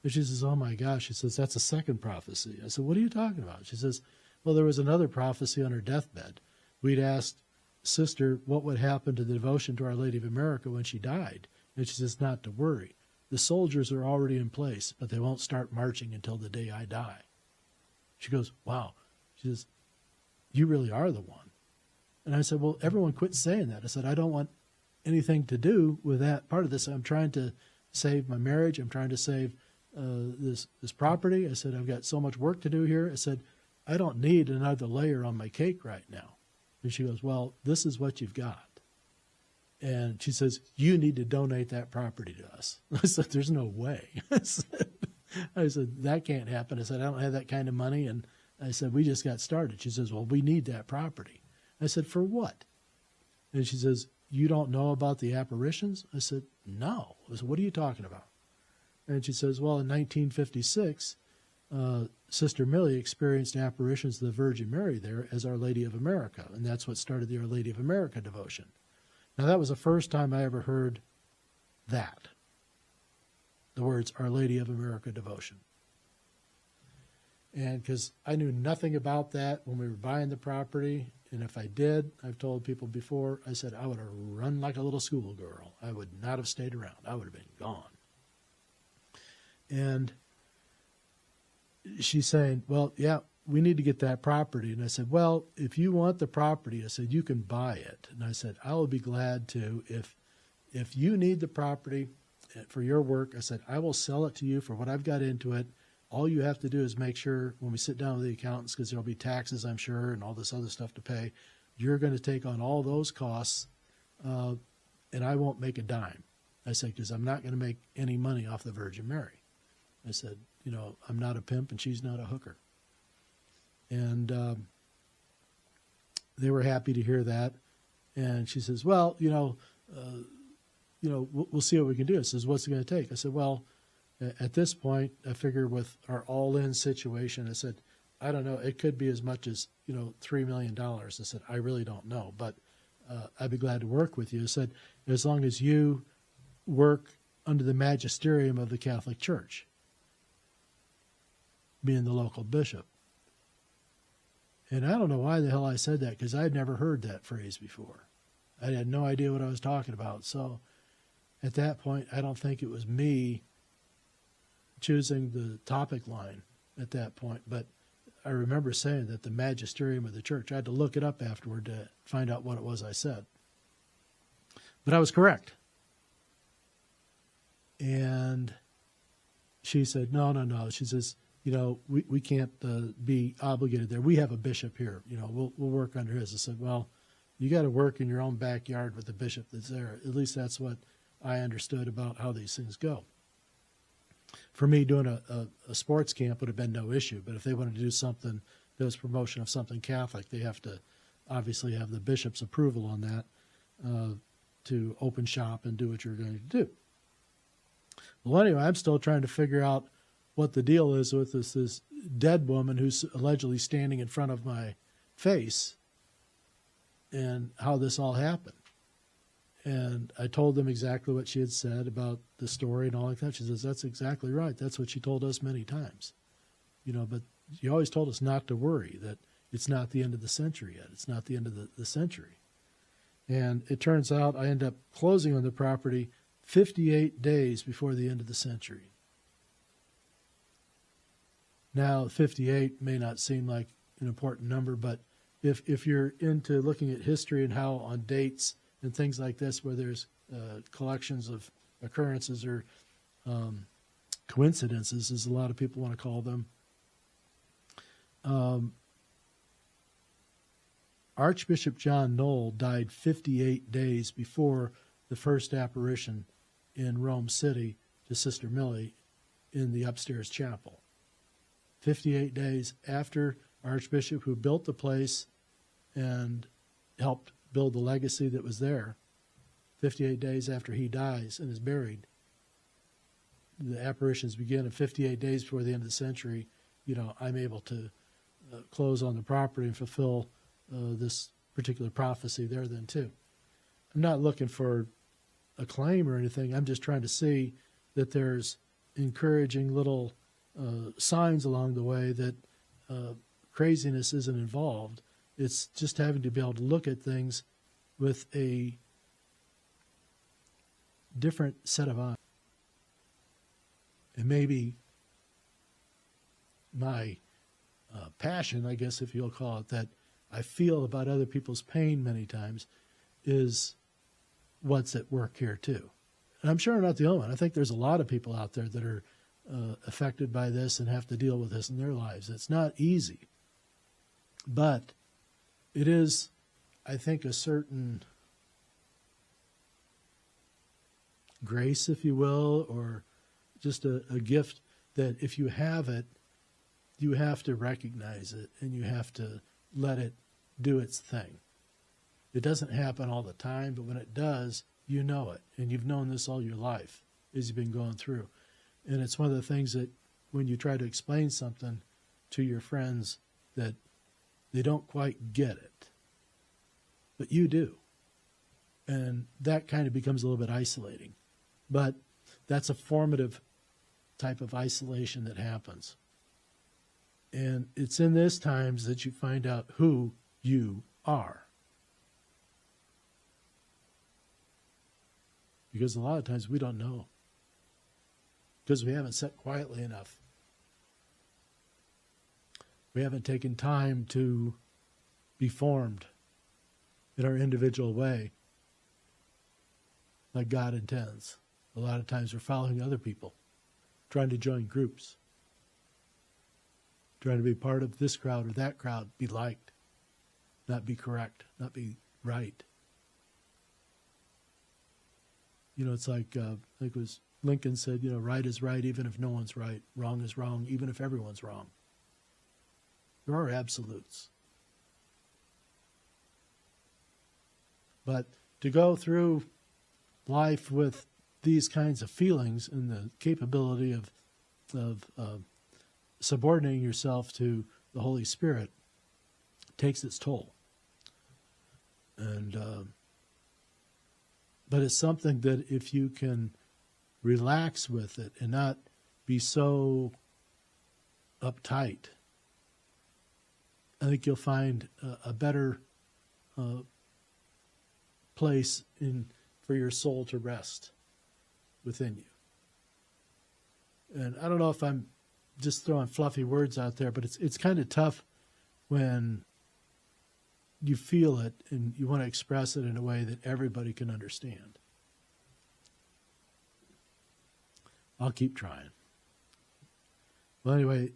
And she says, oh my gosh. She says, that's a second prophecy. I said, what are you talking about? She says, well, there was another prophecy on her deathbed. We'd asked Sister what would happen to the devotion to Our Lady of America when she died. And she says, not to worry. The soldiers are already in place, but they won't start marching until the day I die. She goes, wow. She says, you really are the one. And I said, well, everyone quit saying that. I said, I don't want anything to do with that part of this. I'm trying to save my marriage. I'm trying to save this property. I said, I've got so much work to do here. I said, I don't need another layer on my cake right now. And she goes, well, this is what you've got. And she says, you need to donate that property to us. I said, there's no way. I said, that can't happen. I said, I don't have that kind of money. And I said, we just got started. She says, well, we need that property. I said, for what? And she says, you don't know about the apparitions? I said, no. I said, what are you talking about? And she says, well, in 1956, Sister Millie experienced apparitions of the Virgin Mary there as Our Lady of America, and that's what started the Our Lady of America devotion. Now, that was the first time I ever heard that, the words Our Lady of America devotion. And because I knew nothing about that when we were buying the property, and if I did, I've told people before, I said I would have run like a little schoolgirl. I would not have stayed around. I would have been gone. And she's saying, well, yeah, we need to get that property. And I said, well, if you want the property, I said, you can buy it. And I said, I will be glad to. If you need the property for your work, I said, I will sell it to you for what I've got into it. All you have to do is make sure when we sit down with the accountants, because there'll be taxes, I'm sure, and all this other stuff to pay, you're going to take on all those costs, and I won't make a dime. I said, because I'm not going to make any money off the Virgin Mary. I said, I'm not a pimp and she's not a hooker. And they were happy to hear that. And she says, well, we'll see what we can do. I says, what's it going to take? I said, well, At this point, I figure with our all-in situation, I said, I don't know, it could be as much as, $3 million. I said, I really don't know, but I'd be glad to work with you. I said, as long as you work under the magisterium of the Catholic Church, being the local bishop. And I don't know why the hell I said that, because I had never heard that phrase before. I had no idea what I was talking about. So at that point, I don't think it was me choosing the topic line at that point, but I remember saying that the magisterium of the church. I had to look it up afterward to find out what it was I said. But I was correct. And she said, no. She says, we can't be obligated there. We have a bishop here. We'll work under his. I said, well, you got to work in your own backyard with the bishop that's there. At least that's what I understood about how these things go. For me, doing a sports camp would have been no issue. But if they wanted to do something that was promotion of something Catholic, they have to obviously have the bishop's approval on that to open shop and do what you're going to do. Well, anyway, I'm still trying to figure out what the deal is with this dead woman who's allegedly standing in front of my face and how this all happened. And I told them exactly what she had said about the story and all like that. She says, that's exactly right. That's what she told us many times. But she always told us not to worry, that it's not the end of the century yet. It's not the end of the century. And it turns out I end up closing on the property 58 days before the end of the century. Now, 58 may not seem like an important number, but if you're into looking at history and how on dates and things like this, where there's collections of occurrences or coincidences, as a lot of people want to call them, Archbishop John Knoll died 58 days before the first apparition in Rome City to Sister Millie in the upstairs chapel. 58 days after Archbishop, who built the place and helped build the legacy that was there, 58 days after he dies and is buried, the apparitions begin, and 58 days before the end of the century, I'm able to close on the property and fulfill this particular prophecy there then too. I'm not looking for a claim or anything. I'm just trying to see that there's encouraging little signs along the way that craziness isn't involved. It's just having to be able to look at things with a different set of eyes. And maybe my passion, I guess if you'll call it, that I feel about other people's pain many times is what's at work here too. And I'm sure I'm not the only one. I think there's a lot of people out there that are affected by this and have to deal with this in their lives. It's not easy. But it is, I think, a certain grace, if you will, or just a gift that if you have it, you have to recognize it and you have to let it do its thing. It doesn't happen all the time, but when it does, you know it. And you've known this all your life as you've been going through. And it's one of the things that when you try to explain something to your friends that they don't quite get it, but you do. And that kind of becomes a little bit isolating. But that's a formative type of isolation that happens. And it's in this times that you find out who you are. Because a lot of times we don't know. Because we haven't sat quietly enough. We haven't taken time to be formed in our individual way like God intends. A lot of times we're following other people, trying to join groups, trying to be part of this crowd or that crowd, be liked, not be correct, not be right. It's like it was Lincoln said, right is right even if no one's right. Wrong is wrong even if everyone's wrong. There are absolutes. But to go through life with these kinds of feelings and the capability of subordinating yourself to the Holy Spirit takes its toll. And but it's something that if you can relax with it and not be so uptight, I think you'll find a better place for your soul to rest within you. And I don't know if I'm just throwing fluffy words out there, but it's kind of tough when you feel it and you want to express it in a way that everybody can understand. I'll keep trying. Well, anyway,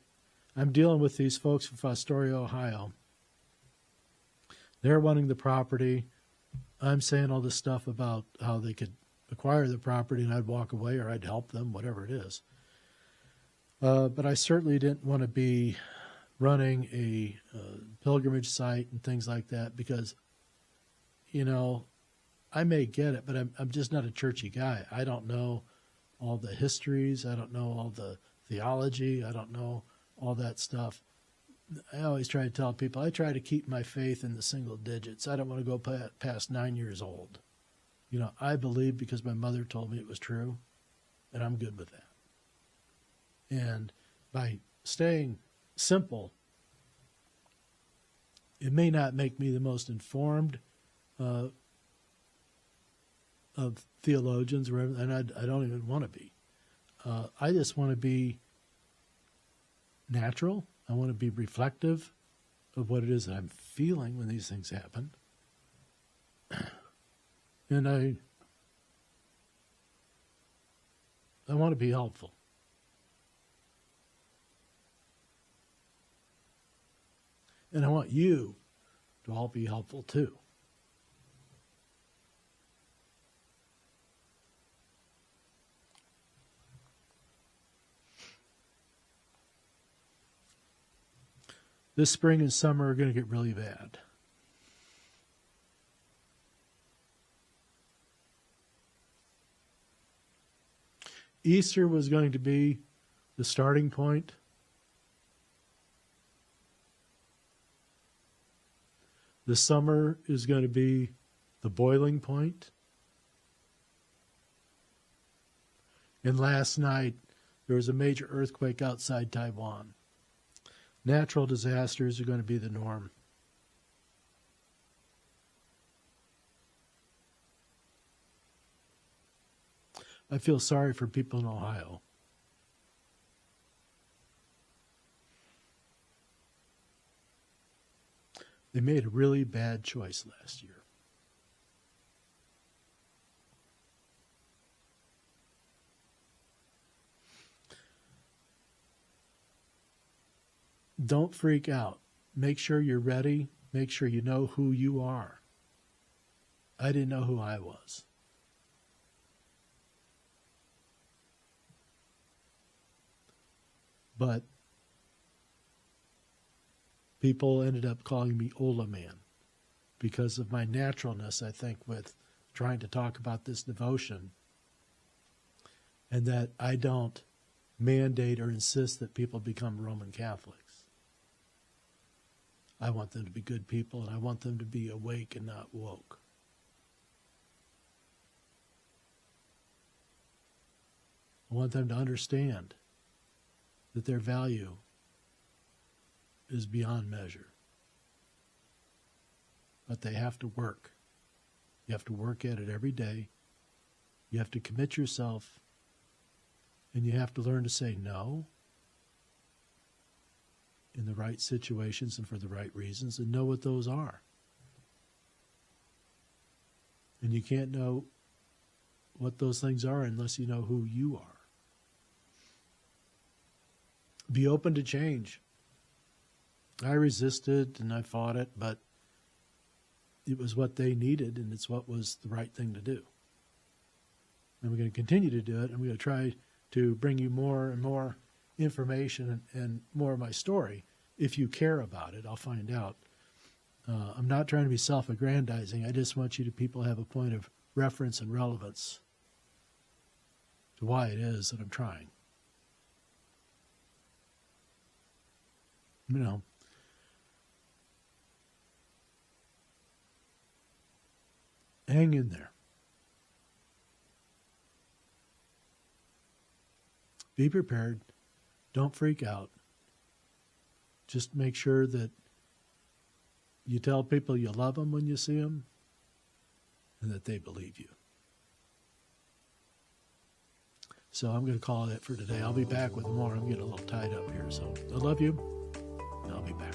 I'm dealing with these folks from Fostoria, Ohio. They're wanting the property. I'm saying all this stuff about how they could acquire the property and I'd walk away or I'd help them, whatever it is. But I certainly didn't want to be running a pilgrimage site and things like that because, you know, I may get it, but I'm just not a churchy guy. I don't know all the histories. I don't know all the theology. I don't know all that stuff. I always try to tell people, I try to keep my faith in the single digits. I don't want to go past 9 years old. You know, I believe because my mother told me it was true, and I'm good with that. And by staying simple, it may not make me the most informed of theologians, and I don't even want to be. I just want to be natural. I want to be reflective of what it is that I'm feeling when these things happen. And I want to be helpful. And I want you to all be helpful too. This spring and summer are going to get really bad. Easter was going to be the starting point. The summer is going to be the boiling point. And last night, there was a major earthquake outside Taiwan. Natural disasters are going to be the norm. I feel sorry for people in Ohio. They made a really bad choice last year. Don't freak out. Make sure you're ready. Make sure you know who you are. I didn't know who I was. But people ended up calling me OLaMan because of my naturalness, I think, with trying to talk about this devotion, and that I don't mandate or insist that people become Roman Catholics. I want them to be good people, and I want them to be awake and not woke. I want them to understand that their value is beyond measure. But they have to work. You have to work at it every day. You have to commit yourself, and you have to learn to say no in the right situations and for the right reasons, and know what those are. And you can't know what those things are unless you know who you are. Be open to change. I resisted and I fought it, but it was what they needed, and it's what was the right thing to do. And we're going to continue to do it, and we're going to try to bring you more and more information and more of my story. If you care about it, I'll find out. I'm not trying to be self-aggrandizing. I just want you to people have a point of reference and relevance. to why it is that I'm trying. You know, hang in there. Be prepared. Don't freak out. Just make sure that you tell people you love them when you see them and that they believe you. So I'm going to call it for today. I'll be back with more. I'm getting a little tied up here. So I love you. I'll be back.